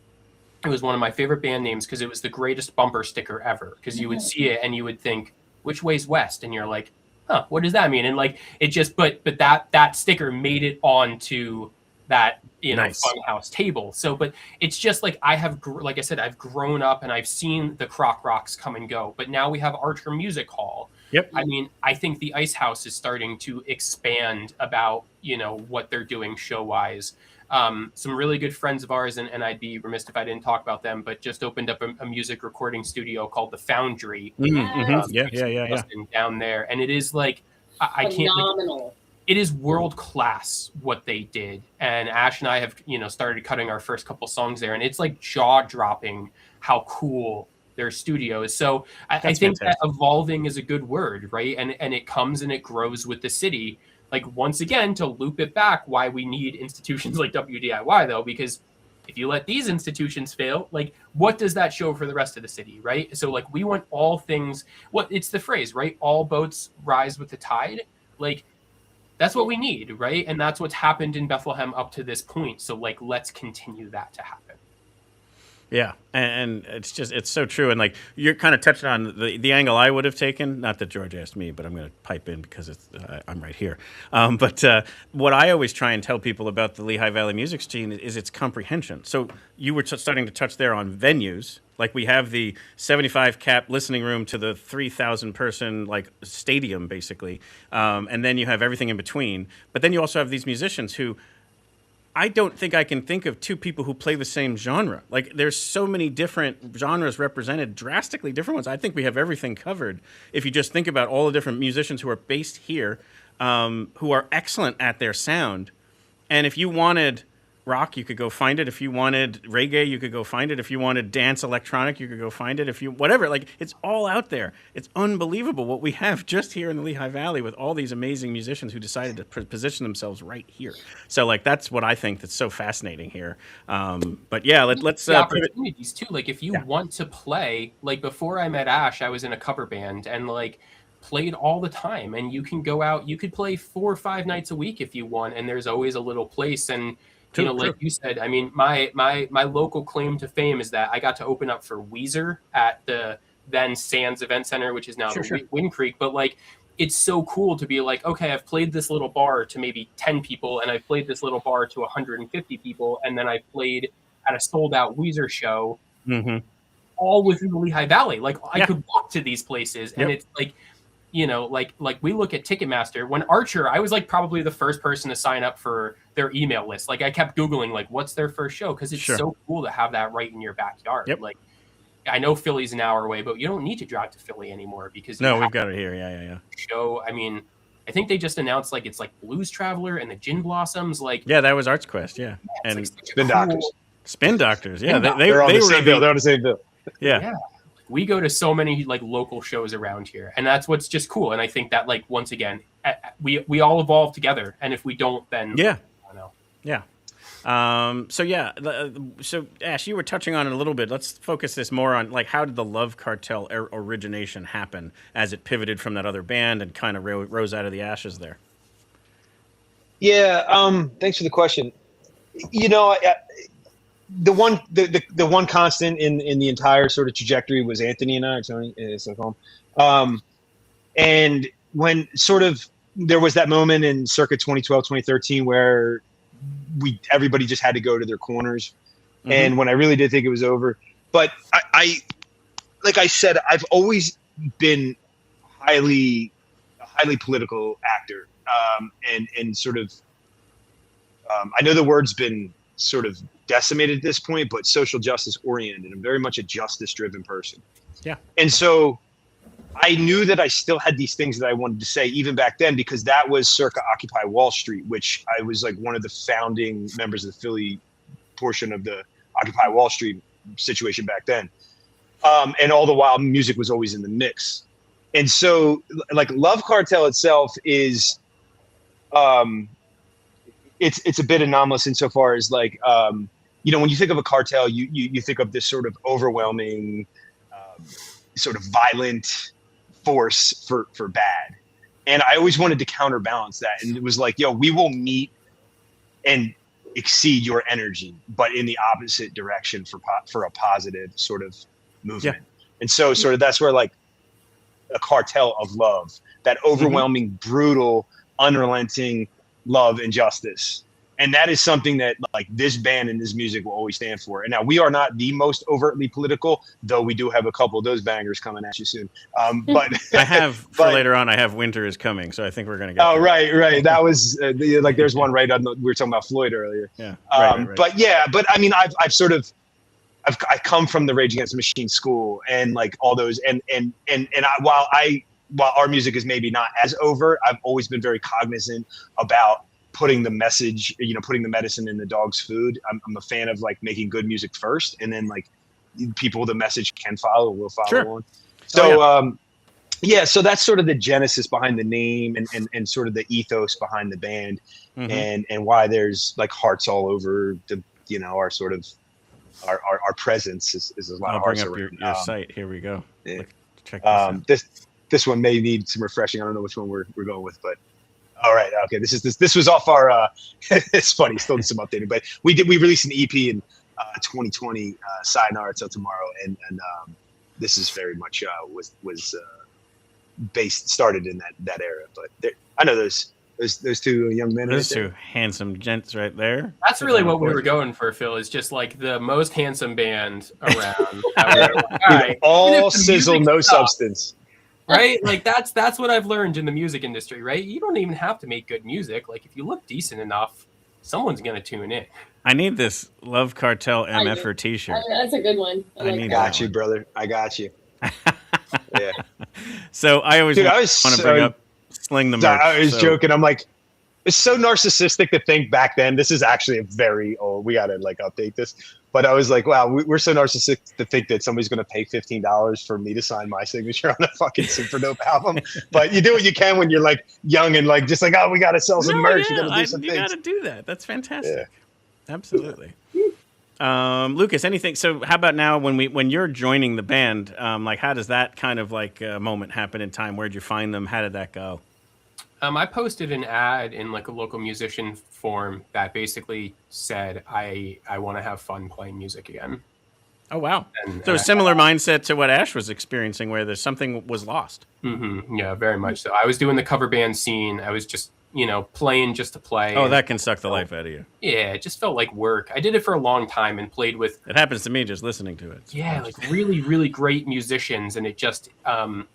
Speaker 10: It was one of my favorite band names because it was the greatest bumper sticker ever. Because you would see it and you would think, which way's west? And you're like, huh, what does that mean? And like, it just, but that sticker made it onto that,
Speaker 3: Nice.
Speaker 10: Funhouse table. So, but it's just like, like I said, I've grown up and I've seen the Croc Rocks come and go, but now we have Archer Music Hall.
Speaker 3: Yep.
Speaker 10: I mean, I think the Ice House is starting to expand about, what they're doing show wise. Some really good friends of ours, and I'd be remiss if I didn't talk about them, but just opened up a music recording studio called The Foundry.
Speaker 3: Mm-hmm. Yeah.
Speaker 10: Down there. And it is like, I can't.
Speaker 9: Phenomenal.
Speaker 10: It is world class what they did. And Ash and I have, started cutting our first couple songs there. And it's like jaw dropping how cool their studio is. So I think
Speaker 3: fantastic.
Speaker 10: that evolving is a good word, right? And it comes and it grows with the city. Like, once again, to loop it back, why we need institutions like WDIY, though, because if you let these institutions fail, like, what does that show for the rest of the city, right? So, like, we want all things, it's the phrase, right? All boats rise with the tide. Like, that's what we need, right? And that's what's happened in Bethlehem up to this point. So, like, let's continue that to happen.
Speaker 3: Yeah, and it's so true. And like you're kind of touching on the angle I would have taken. Not that George asked me, but I'm going to pipe in because I'm right here. But what I always try and tell people about the Lehigh Valley music scene is its comprehension. So you were starting to touch there on venues. Like we have the 75 cap listening room to the 3,000 person like stadium basically, and then you have everything in between. But then you also have these musicians who I don't think I can think of two people who play the same genre. Like, there's so many different genres represented, drastically different ones. I think we have everything covered. If you just think about all the different musicians who are based here, who are excellent at their sound. And if you wanted rock, you could go find it. If you wanted reggae, you could go find it. If you wanted dance electronic, you could go find it. If you whatever, like, it's all out there. It's unbelievable what we have just here in the Lehigh Valley with all these amazing musicians who decided to position themselves right here. So, like, that's what I think that's so fascinating here. But yeah, let's
Speaker 10: the opportunities too. Like, if you want to play, like, before I met Ash, I was in a cover band and like played all the time. And you can go out, you could play 4 or 5 nights a week if you want, and there's always a little place. And you know, like you said, I mean, my local claim to fame is that I got to open up for Weezer at the then Sands Event Center, which is now Wind Creek. But like, it's so cool to be like, okay, I've played this little bar to maybe 10 people, and I've played this little bar to 150 people, and then I played at a sold out Weezer show, all within the Lehigh Valley. Like, I could walk to these places, and it's like, you know, like we look at Ticketmaster. When Archer, I was like probably the first person to sign up for their email list. Like, I kept Googling, like, what's their first show? Because it's so cool to have that right in your backyard. Like, I know Philly's an hour away, but you don't need to drive to Philly anymore because
Speaker 3: we've got it here. Yeah.
Speaker 10: Show. I mean, I think they just announced, like, it's like Blues Traveler and the Gin Blossoms. Like,
Speaker 3: that was Arts Quest. Yeah, and
Speaker 10: like
Speaker 5: Spin Doctors.
Speaker 3: Spin Doctors. Yeah,
Speaker 5: they're on the same bill. They're on the same bill.
Speaker 3: Yeah.
Speaker 10: We go to so many like local shows around here, and that's what's just cool. And I think that, like, once again, we all evolve together, and if we don't, then I don't know.
Speaker 3: So Ash, you were touching on it a little bit. Let's focus this more on, like, how did the Lovecartel origination happen as it pivoted from that other band and kind of rose out of the ashes there?
Speaker 5: Yeah. Thanks for the question. You know, the one constant in the entire sort of trajectory was Anthony and I, Tony, as I call him. And when sort of there was that moment in circa 2012, 2013 where everybody just had to go to their corners. And when I really did think it was over, but I like I said, I've always been a highly political actor. And sort of, I know the word's been sort of decimated at this point, but social justice oriented. I'm very much a justice driven person.
Speaker 3: Yeah.
Speaker 5: And so I knew that I still had these things that I wanted to say even back then, because that was circa Occupy Wall Street, which I was like one of the founding members of the Philly portion of the Occupy Wall Street situation back then. And all the while music was always in the mix. And so, like, Lovecartel itself is, it's a bit anomalous insofar as, like, you know, when you think of a cartel, you think of this sort of overwhelming, sort of violent force for bad. And I always wanted to counterbalance that. And it was like, yo, we will meet and exceed your energy, but in the opposite direction for a positive sort of movement. And so sort of that's where, like, a cartel of love, that overwhelming, brutal, unrelenting love and justice. And that is something that, like, this band and this music will always stand for. And now we are not the most overtly political, though we do have a couple of those bangers coming at you soon. But
Speaker 3: I have for later on. I have Winter is Coming, so I think we're gonna get.
Speaker 5: Oh, right. That was like, there's one right on. We were talking about Floyd earlier.
Speaker 3: Yeah. Right.
Speaker 5: But I mean, I've sort of, I come from the Rage Against the Machine school, and like all those, and while our music is maybe not as overt, I've always been very cognizant about putting the message, you know, putting the medicine in the dog's food. I'm a fan of, like, making good music first, and then, like, people the message can follow will follow on. So so that's sort of the genesis behind the name and sort of the ethos behind the band, and why there's, like, hearts all over the, you know, our sort of our presence is a lot of hearts.
Speaker 3: I'll bring up your site. Here we go.
Speaker 5: Yeah.
Speaker 3: Check this out.
Speaker 5: This one may need some refreshing. I don't know which one we're going with, but all right. Okay. This was off our, it's funny. Still some updating, but we released an EP in 2020, Sayonara Till Tomorrow. And this is very much, was started in that era, but I know those two young men.
Speaker 3: Those two handsome gents right there.
Speaker 10: That's really what we were going for, Phil, is just like the most handsome band around.
Speaker 5: All sizzle, no substance.
Speaker 10: Right? Like, that's what I've learned in the music industry, right? You don't even have to make good music. Like, if you look decent enough, someone's gonna tune in.
Speaker 3: I need this Lovecartel
Speaker 9: I do.
Speaker 3: MFR T-shirt.
Speaker 9: That's a good one. I like
Speaker 3: need
Speaker 9: that.
Speaker 5: Got you, brother. I got you. Yeah.
Speaker 3: So I always
Speaker 5: Dude,
Speaker 3: want
Speaker 5: I was
Speaker 3: to bring up Sling the merch.
Speaker 5: I was
Speaker 3: so-
Speaker 5: joking. I'm like, it's so narcissistic to think back then. This is actually a very old. We gotta like update this. But I was like, wow, we're so narcissistic to think that somebody's gonna pay $15 for me to sign my signature on a fucking super dope album. But you do what you can when you're like young and like just like, oh, we gotta sell some merch.
Speaker 3: Yeah,
Speaker 5: You gotta do some
Speaker 3: you
Speaker 5: things.
Speaker 3: gotta do that. That's fantastic. Absolutely. Lucas, anything? So, how about now when you're joining the band? Like, how does that kind of like moment happen in time? Where'd you find them? How did that go?
Speaker 10: I posted an ad in like a local musician forum that basically said I want to have fun playing music again.
Speaker 3: Oh wow!
Speaker 10: And,
Speaker 3: So a similar mindset to what Ash was experiencing, where there's something was lost.
Speaker 10: Yeah, very much so. I was doing the cover band scene. I was just playing just to play.
Speaker 3: Oh, that can suck the life out of you.
Speaker 10: Yeah, it just felt like work. I did it for a long time and played with.
Speaker 3: It happens to me just listening to it.
Speaker 10: Yeah, like really, really great musicians, and it just,
Speaker 3: No,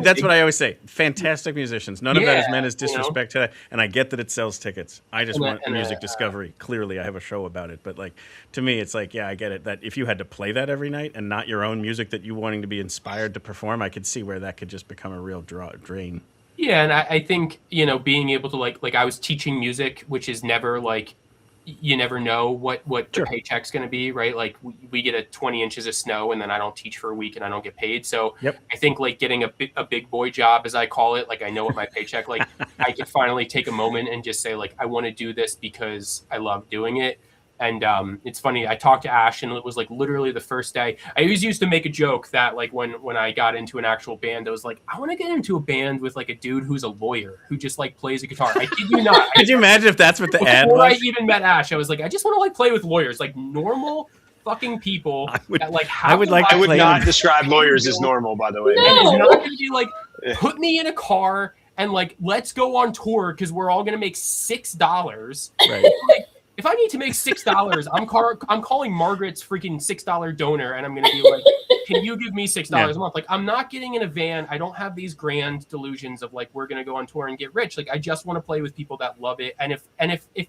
Speaker 3: that's what I always say. Fantastic musicians. None of that is meant as
Speaker 10: you know?
Speaker 3: disrespect to that. And I get that it sells tickets. I just want
Speaker 10: And,
Speaker 3: music discovery. Clearly, I have a show about it. But like to me, it's like, yeah, I get it. That if you had to play that every night and not your own music that you wanting to be inspired to perform, I could see where that could just become a real drain.
Speaker 10: Yeah, and I think being able to like I was teaching music, which is never like you never know what the paycheck's going to be, right? Like we get a 20 inches of snow and then I don't teach for a week and I don't get paid. So I think like getting a big boy job, as I call it, like I know what my paycheck, like I could finally take a moment and just say like, I want to do this because I love doing it. And it's funny, I talked to Ash and it was like literally the first day. I always used to make a joke that like when I got into an actual band, I was like, I want to get into a band with like a dude who's a lawyer who just like plays a guitar. I kid you not.
Speaker 3: Could you imagine if that's what the ad
Speaker 10: Before
Speaker 3: was?
Speaker 10: I even met Ash, I was like, I just want to like play with lawyers, like normal fucking people that like have
Speaker 3: I would
Speaker 5: not describe lawyers as normal, by the way.
Speaker 10: And it's not going to be like, put me in a car and like, let's go on tour because we're all going to make $6.
Speaker 3: Right.
Speaker 10: Like, if I need to make $6, I'm calling Margaret's freaking $6 donor, and I'm gonna be like, "Can you give me $6 a month?" Like, I'm not getting in a van. I don't have these grand delusions of like we're gonna go on tour and get rich. Like, I just want to play with people that love it, and if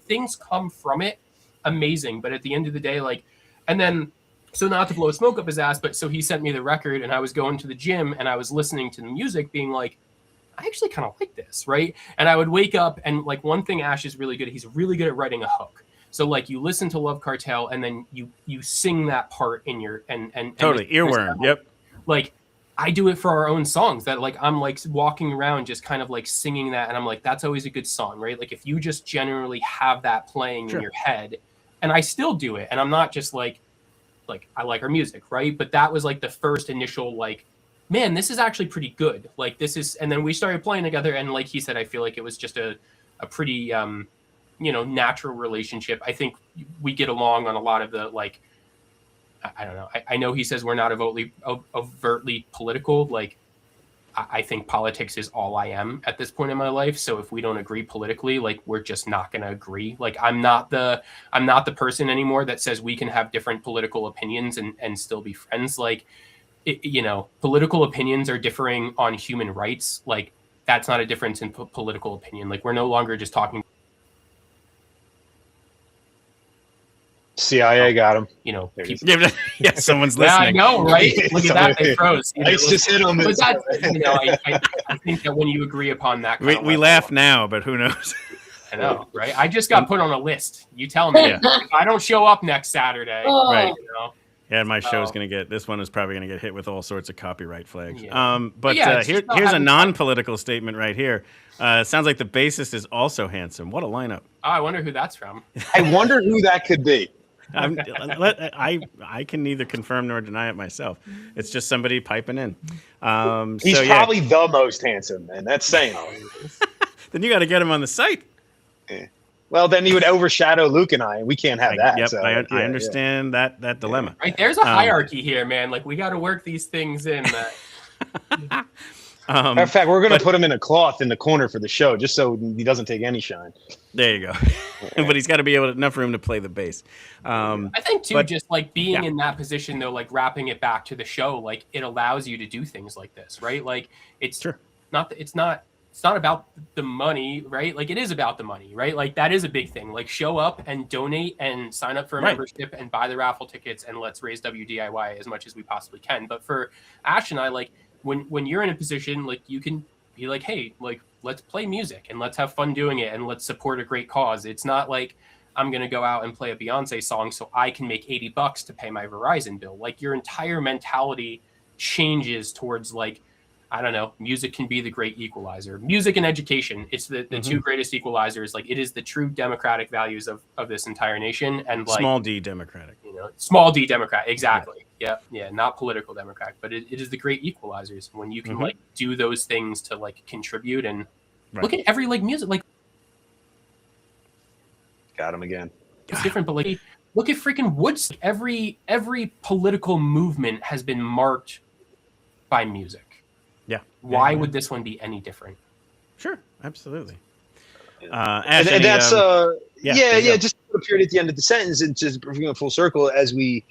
Speaker 10: things come from it, amazing. But at the end of the day, like, and then so not to blow smoke up his ass, but so he sent me the record, and I was going to the gym, and I was listening to the music, being like, I actually kind of like this, right? And I would wake up, and like one thing Ash is really good. He's really good at writing a hook. So like you listen to Lovecartel and then you sing that part in your and
Speaker 3: totally earworm. Yep.
Speaker 10: Like I do it for our own songs that like I'm like walking around just kind of like singing that and I'm like that's always a good song, right? Like if you just generally have that playing in your head, and I still do it, and I'm not just like I like our music, right? But that was like the first initial like, man, this is actually pretty good. Like this is, and then we started playing together, and like he said, I feel like it was just a pretty natural relationship. I think we get along on a lot of the like, I don't know. I know he says we're not overtly political. Like, I think politics is all I am at this point in my life. So if we don't agree politically, like we're just not going to agree. Like I'm not the person anymore that says we can have different political opinions and still be friends. Like, political opinions are differing on human rights. Like that's not a difference in political opinion. Like we're no longer just talking.
Speaker 5: CIA got him.
Speaker 10: People,
Speaker 3: yeah, someone's listening.
Speaker 10: Yeah, I know, right? Look at that, they froze.
Speaker 5: Ice just hit him.
Speaker 10: But that's, I think that when you agree upon that,
Speaker 3: we laugh now, but who knows?
Speaker 10: I know, right? I just got put on a list. You tell me if I don't show up next Saturday,
Speaker 3: right? Yeah, my show's gonna get this one is probably gonna get hit with all sorts of copyright flags. Yeah. Here's a non-political statement right here. It sounds like the bassist is also handsome. What a lineup!
Speaker 10: Oh, I wonder who that's from.
Speaker 5: I wonder who that could be.
Speaker 3: I can neither confirm nor deny it myself. It's just somebody piping in.
Speaker 5: He's probably the most handsome, and that's saying.
Speaker 3: Then you got to get him on the site.
Speaker 5: Yeah. Well, then he would overshadow Luke and I, and we can't have that.
Speaker 3: Yep,
Speaker 5: so,
Speaker 3: I understand that dilemma.
Speaker 10: Right, there's a hierarchy here, man. Like we got to work these things in.
Speaker 5: Matter of fact, we're going to put him in a cloth in the corner for the show, just so he doesn't take any shine.
Speaker 3: There you go. But he's got to be enough room to play the bass.
Speaker 10: I think too, just like being in that position, though, like wrapping it back to the show, like it allows you to do things like this, right? Like it's not it's not about the money, right? Like, it is about the money, right? Like, that is a big thing. Like, show up and donate and sign up for a membership and buy the raffle tickets, and let's raise WDIY as much as we possibly can. But for Ash and I, like, when you're in a position, like, you can be like, hey, like, let's play music and let's have fun doing it and let's support a great cause. It's not like I'm going to go out and play a Beyonce song so I can make $80 to pay my Verizon bill. Like, your entire mentality changes towards, like, I don't know, music can be the great equalizer. Music and education, it's the two greatest equalizers. Like, it is the true democratic values of this entire nation. And like,
Speaker 3: small d democratic.
Speaker 10: You know, small d democrat, exactly. Yeah, not political democratic, but it is the great equalizers when you can like do those things to like contribute. And look at every like music, like,
Speaker 5: got him again.
Speaker 10: It's different, but like, look at freaking Woodstock. Every political movement has been marked by music.
Speaker 3: Yeah.
Speaker 10: Why would this one be any different?
Speaker 3: Sure, absolutely.
Speaker 5: Ash, and that's just a period at the end of the sentence, and just bringing it full circle as we,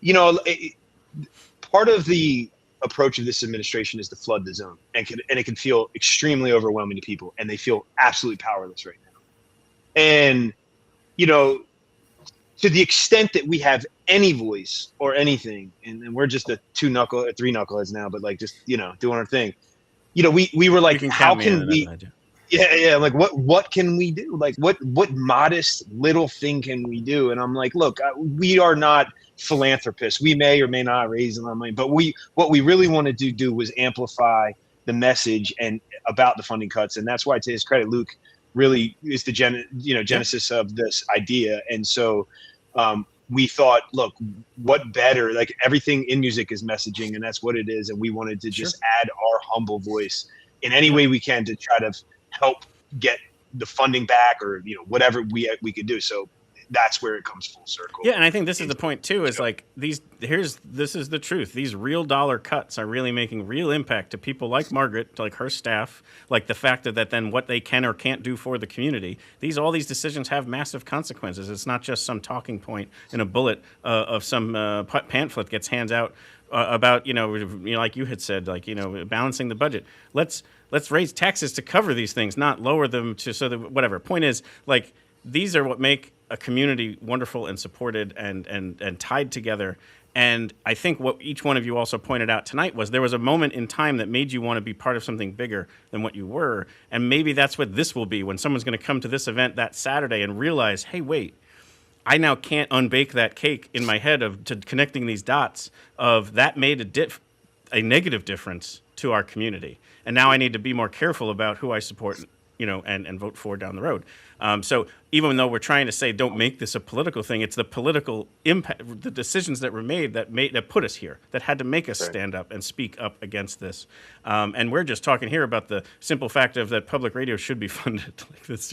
Speaker 5: you know, part of the approach of this administration is to flood the zone, and it can feel extremely overwhelming to people, and they feel absolutely powerless right now. And you know, to the extent that we have any voice or anything, and we're just three knuckleheads now, but like, just, you know, doing our thing, you know, we were like, how can we, like, what can we do? Like, what modest little thing can we do? And I'm like, look, we are not philanthropists. We may or may not raise a lot of money, but what we really wanted to do was amplify the message and about the funding cuts. And that's why, to his credit, Luke really is the genesis of this idea. And so we thought, look, what better, like, everything in music is messaging, and that's what it is. And we wanted to just add our humble voice in any way we can to try to help get the funding back, or, you know, whatever we could do. So that's where it comes full circle.
Speaker 3: Yeah, and I think this is the point too, is like, this is the truth. These real dollar cuts are really making real impact to people like Margaret, like her staff, like the fact that then what they can or can't do for the community. All these decisions have massive consequences. It's not just some talking point in a bullet of some pamphlet gets hands out about, you know, like you had said, like, you know, balancing the budget. Let's raise taxes to cover these things, not lower them so that whatever. Point is, like, these are what make a community wonderful and supported and tied together. And I think what each one of you also pointed out tonight was there was a moment in time that made you want to be part of something bigger than what you were. And maybe that's what this will be, when someone's going to come to this event that Saturday and realize, hey, wait, I now can't unbake that cake in my head to connecting these dots of that made a negative difference to our community. And now I need to be more careful about who I support, you know, and vote for down the road. So even though we're trying to say don't make this a political thing, it's the political impact, the decisions that were made that put us here, that had to make us stand up and speak up against this. And we're just talking here about the simple fact of that public radio should be funded. Like, that's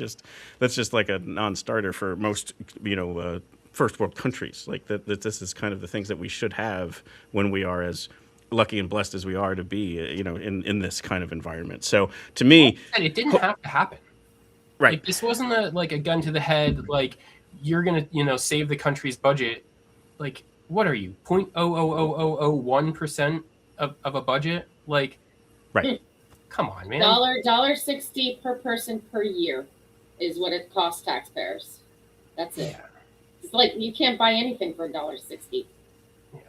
Speaker 3: just like a non-starter for most, you know, first world countries. Like that this is kind of the things that we should have when we are as lucky and blessed as we are to be, you know, in this kind of environment. So to me,
Speaker 10: and it didn't have to happen.
Speaker 3: Right.
Speaker 10: Like, this wasn't a gun to the head. Like, you're gonna, you know, save the country's budget. Like, what are you, 0.00001% of a budget? Like,
Speaker 3: right?
Speaker 10: Come on, man.
Speaker 9: $1.60 per person per year is what it costs taxpayers. That's it. Yeah. It's like you can't buy anything for $1.60.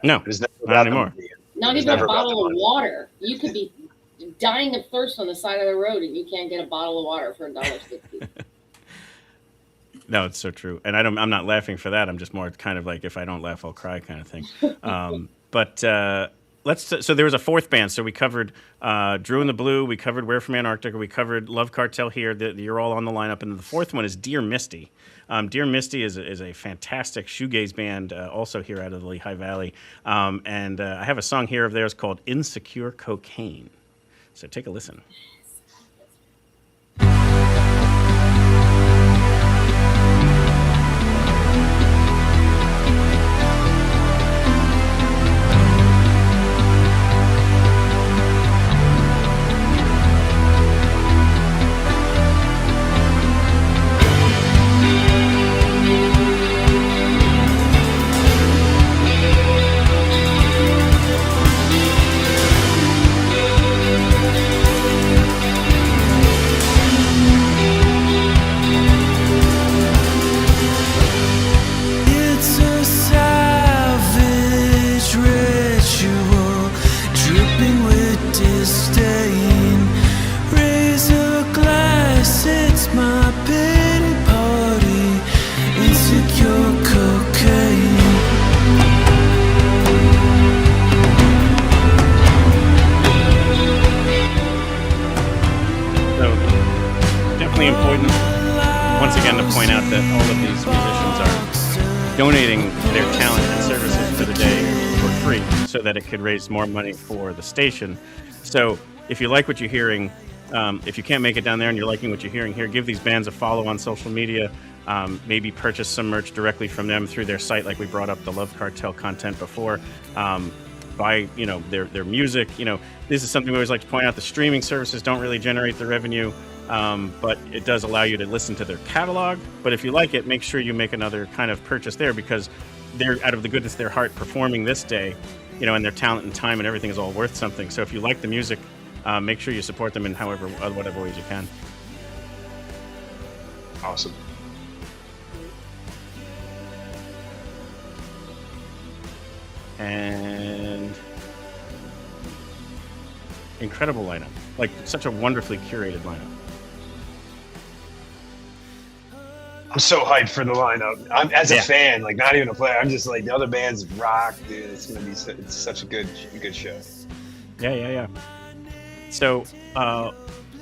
Speaker 3: No, not anymore.
Speaker 9: Not even a bottle of water. You could be dying of thirst on the side of the road, and you can't get a bottle of water for $1.60.
Speaker 3: No, it's so true. And I'm not laughing for that. I'm just more kind of like, if I don't laugh, I'll cry kind of thing. So there was a fourth band. So we covered Drew in the Blue. We covered We're from Antarctica. We covered Lovecartel here. You're all on the lineup. And the fourth one is Dear Misty. Dear Misty is a fantastic shoegaze band, also here out of the Lehigh Valley. And I have a song here of theirs called Insecure Cocaine. So take a listen. definitely important, once again, to point out that all of these musicians are donating their talent and services for the day for free so that it could raise more money for the station. So if you like what you're hearing, if you can't make it down there and you're liking what you're hearing here, give these bands a follow on social media. Maybe purchase some merch directly from them through their site, like we brought up the Lovecartel content before. Buy, their music. This is something we always like to point out. The streaming services don't really generate the revenue, but it does allow you to listen to their catalog. But if you like it, make sure you make another kind of purchase there, because they're, out of the goodness of their heart, performing this day, and their talent and time and everything is all worth something. So if you like the music, make sure you support them in whatever ways you can.
Speaker 5: Awesome.
Speaker 3: And incredible lineup, like such a wonderfully curated lineup.
Speaker 5: I'm so hyped for the lineup. I'm as a fan, like not even a player. I'm just like, the other bands rock, dude. It's gonna be it's such a good show.
Speaker 3: Yeah. So,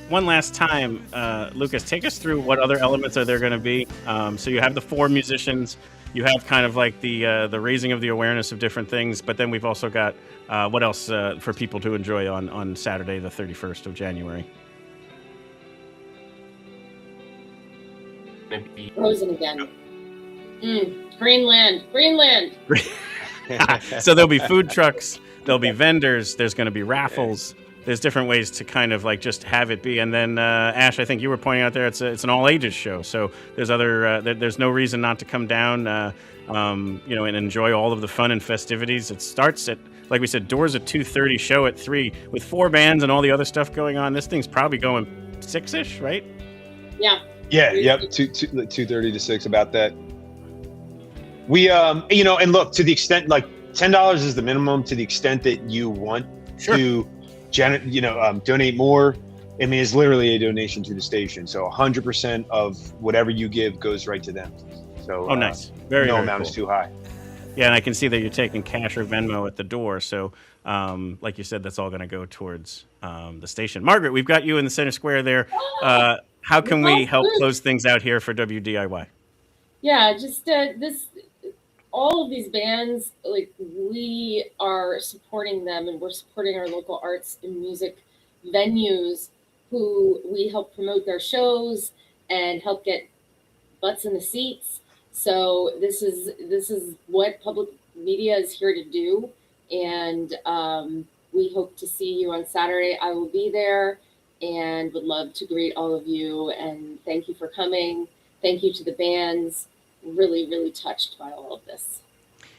Speaker 3: one last time, Lucas, take us through what other elements are there going to be. So you have the 4 musicians. You have kind of like the raising of the awareness of different things, but then we've also got what else for people to enjoy on Saturday, the 31st of January.
Speaker 9: Frozen again. Greenland.
Speaker 3: So there'll be food trucks, there'll be vendors, there's going to be raffles. There's different ways to kind of like just have it be. And then Ash, I think you were pointing out there, it's an all ages show. So there's there's no reason not to come down, and enjoy all of the fun and festivities. It starts at, like we said, doors at 2:30, show at 3, with 4 bands and all the other stuff going on. This thing's probably going 6-ish, right?
Speaker 9: Yeah.
Speaker 5: Yeah. Yep. 2:30 to 6, about that. We and look, to the extent, like $10 is the minimum, to the extent that you want to donate more. I mean, it's literally a donation to the station. So 100% of whatever you give goes right to them. So
Speaker 3: nice. Very
Speaker 5: no
Speaker 3: very
Speaker 5: amount
Speaker 3: cool.
Speaker 5: is too high.
Speaker 3: Yeah, and I can see that you're taking cash or Venmo at the door. So, like you said, that's all going to go towards the station. Margaret, we've got you in the center square there. How can we help close things out here for WDIY?
Speaker 9: Yeah, just all of these bands, like, we are supporting them, and we're supporting our local arts and music venues who we help promote their shows and help get butts in the seats. So this is what public media is here to do. And we hope to see you on Saturday. I will be there and would love to greet all of you. And thank you for coming. Thank you to the bands. Really, really touched by all of this.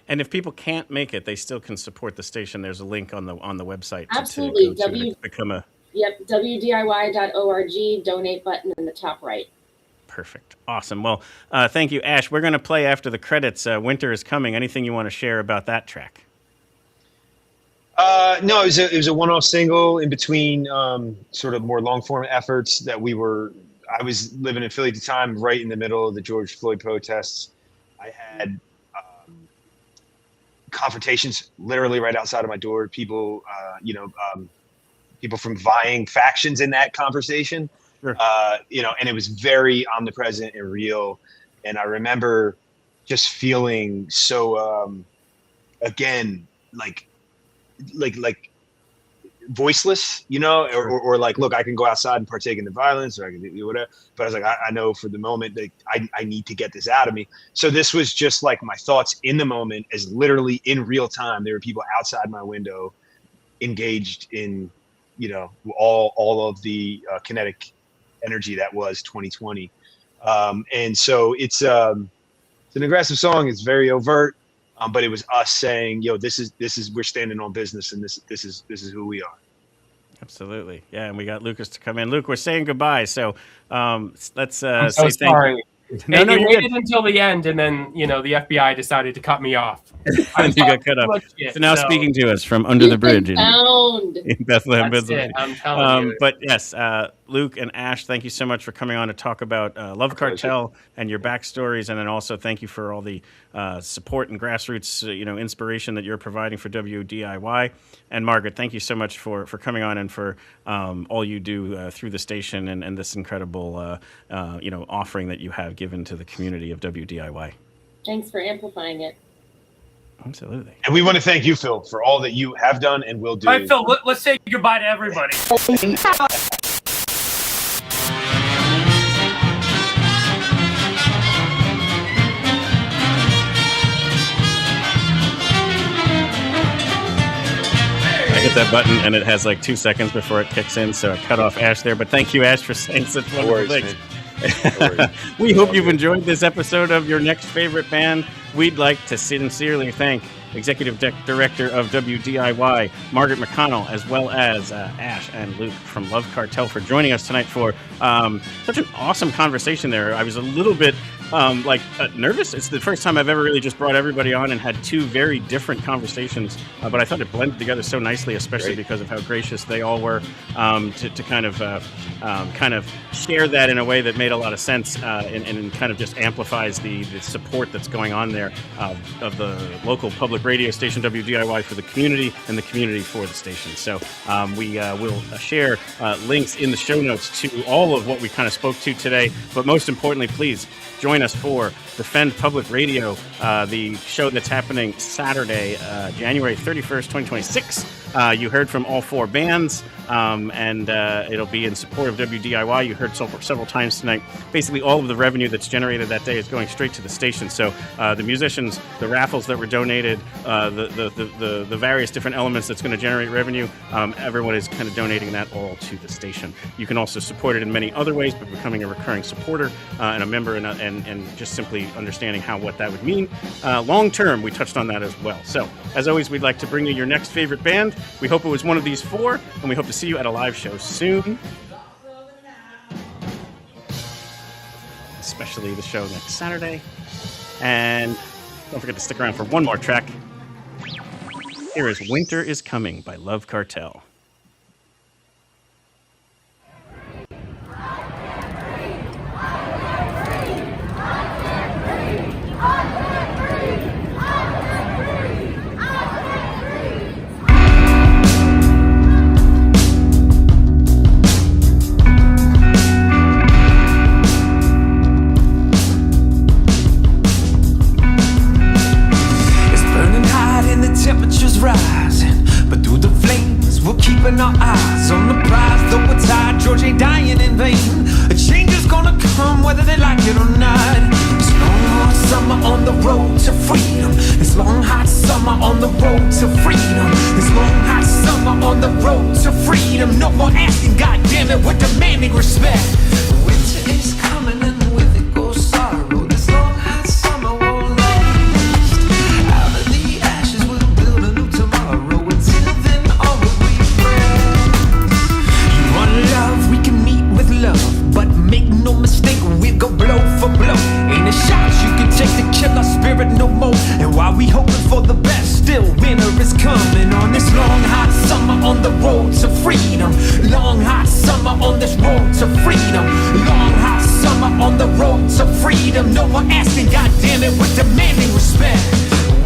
Speaker 3: And if people can't make it, they still can support the station. There's a link on the website.
Speaker 9: Absolutely.
Speaker 3: To become a...
Speaker 9: Yep, WDIY.org, donate button in the top right.
Speaker 3: Perfect. Awesome. Well, thank you, Ash. We're going to play after the credits. Winter is Coming. Anything you want to share about that track?
Speaker 5: No, it was a one-off single in between sort of more long-form efforts that I was living in Philly at the time, right in the middle of the George Floyd protests. I had confrontations literally right outside of my door. People, people from vying factions in that conversation,
Speaker 3: Sure.
Speaker 5: And it was very omnipresent and real. And I remember just feeling so, again, like voiceless, or like, look, I can go outside and partake in the violence, or I can do whatever. But I was like, I know for the moment that I need to get this out of me. So this was just like my thoughts in the moment, as literally in real time. There were people outside my window engaged in, all of the kinetic energy that was 2020. And so it's an aggressive song. It's very overt. But it was us saying, this is we're standing on business, and this is who we are.
Speaker 3: Absolutely. Yeah, and we got Lucas to come in. Luke, we're saying goodbye. So let's
Speaker 10: I'm
Speaker 3: say
Speaker 10: so sorry.
Speaker 3: No,
Speaker 10: you
Speaker 3: you're
Speaker 10: waited
Speaker 3: good.
Speaker 10: until the end, and then the FBI decided to cut me off.
Speaker 3: And you got cut off. So now speaking to us from under the bridge in
Speaker 9: Found.
Speaker 3: Bethlehem,
Speaker 10: That's
Speaker 3: Pennsylvania.
Speaker 10: it. I'm telling you.
Speaker 3: But yes, Luke and Ash, thank you so much for coming on to talk about Lovecartel and your backstories, and then also thank you for all the support and grassroots, inspiration that you're providing for WDIY. And Margaret, thank you so much for coming on and for all you do through the station and this incredible, offering that you have given to the community of WDIY.
Speaker 9: Thanks for amplifying it.
Speaker 3: Absolutely.
Speaker 5: And we want to thank you, Phil, for all that you have done and will do.
Speaker 12: All right, Phil, let's say goodbye to everybody.
Speaker 3: I hit that button and it has like 2 seconds before it kicks in, so I cut off Ash there. But thank you, Ash, for saying such wonderful things. We hope you've enjoyed this episode of Your Next Favorite Band. We'd like to sincerely thank Executive Director of WDIY, Margaret McConnell, as well as Ash and Luke from Lovecartel for joining us tonight for such an awesome conversation there. I was a little bit nervous. It's the first time I've ever really just brought everybody on and had two very different conversations, but I thought it blended together so nicely, especially because of how gracious they all were to kind of share that in a way that made a lot of sense and kind of just amplifies the support that's going on there of the local public radio station WDIY for the community and the community for the station. So we will share links in the show notes to all of what we kind of spoke to today, but most importantly, please join us for Defend Public Radio, the show that's happening Saturday, January 31st, 2026. You heard from all four bands, and it'll be in support of WDIY. You heard several times tonight. Basically, all of the revenue that's generated that day is going straight to the station. So the musicians, the raffles that were donated, the various different elements that's going to generate revenue, everyone is kind of donating that all to the station. You can also support it in many other ways, by becoming a recurring supporter and a member, and just simply understanding what that would mean. Long term, we touched on that as well. So, as always, we'd like to bring you your next favorite band. We hope it was one of these four, and we hope to see you at a live show soon. Especially the show next Saturday. And don't forget to stick around for one more track. Here is Winter is Coming by Lovecartel.
Speaker 13: Temperatures rising, but through the flames we're keeping our eyes on the prize. Though it's hard, George ain't dying in vain. A change is gonna come whether they like it or not. It's long hot summer on the road to freedom. It's long hot summer on the road to freedom. It's long hot summer on the road to freedom. No more asking, goddammit, we're demanding respect. Winter is coming and with it goes sorrow. This long hot summer won't last. Out of the ashes we'll build a new tomorrow. Until then, all will be friends. You want love, we can meet with love, but make no mistake, we'll go blow for blow. Ain't a shot you can take to kill our spirit no more. And while we hoping for the best, still winter is coming. On this long hot summer on the road to freedom. Long hot summer on this road to freedom. Long hot summer on the road to freedom. No more asking, goddammit, we're demanding respect.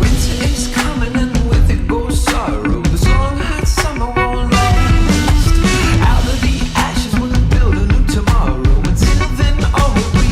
Speaker 13: Winter is coming and with it goes sorrow. This long hot summer won't last. Out of the ashes we'll build a new tomorrow. Until then, all will be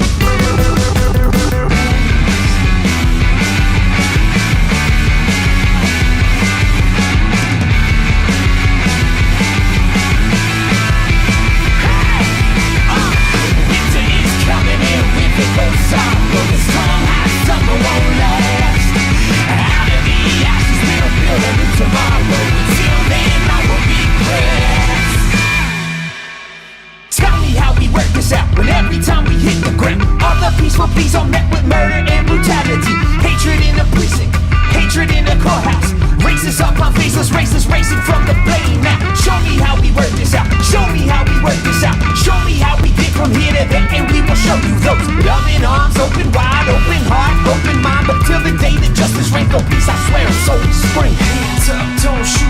Speaker 13: when every time we hit the ground, all the peaceful bees are met with murder and brutality. Hatred in the precinct, hatred in the courthouse. Racists up on faceless, racists racing from the blame. Now, show me how we work this out. Show me how we work this out. Show me how we get from here to there, and we will show you those loving arms, open wide, open heart, open mind. But till the day that justice reigns, no peace, I swear, it's so spring. Hands up, don't shoot.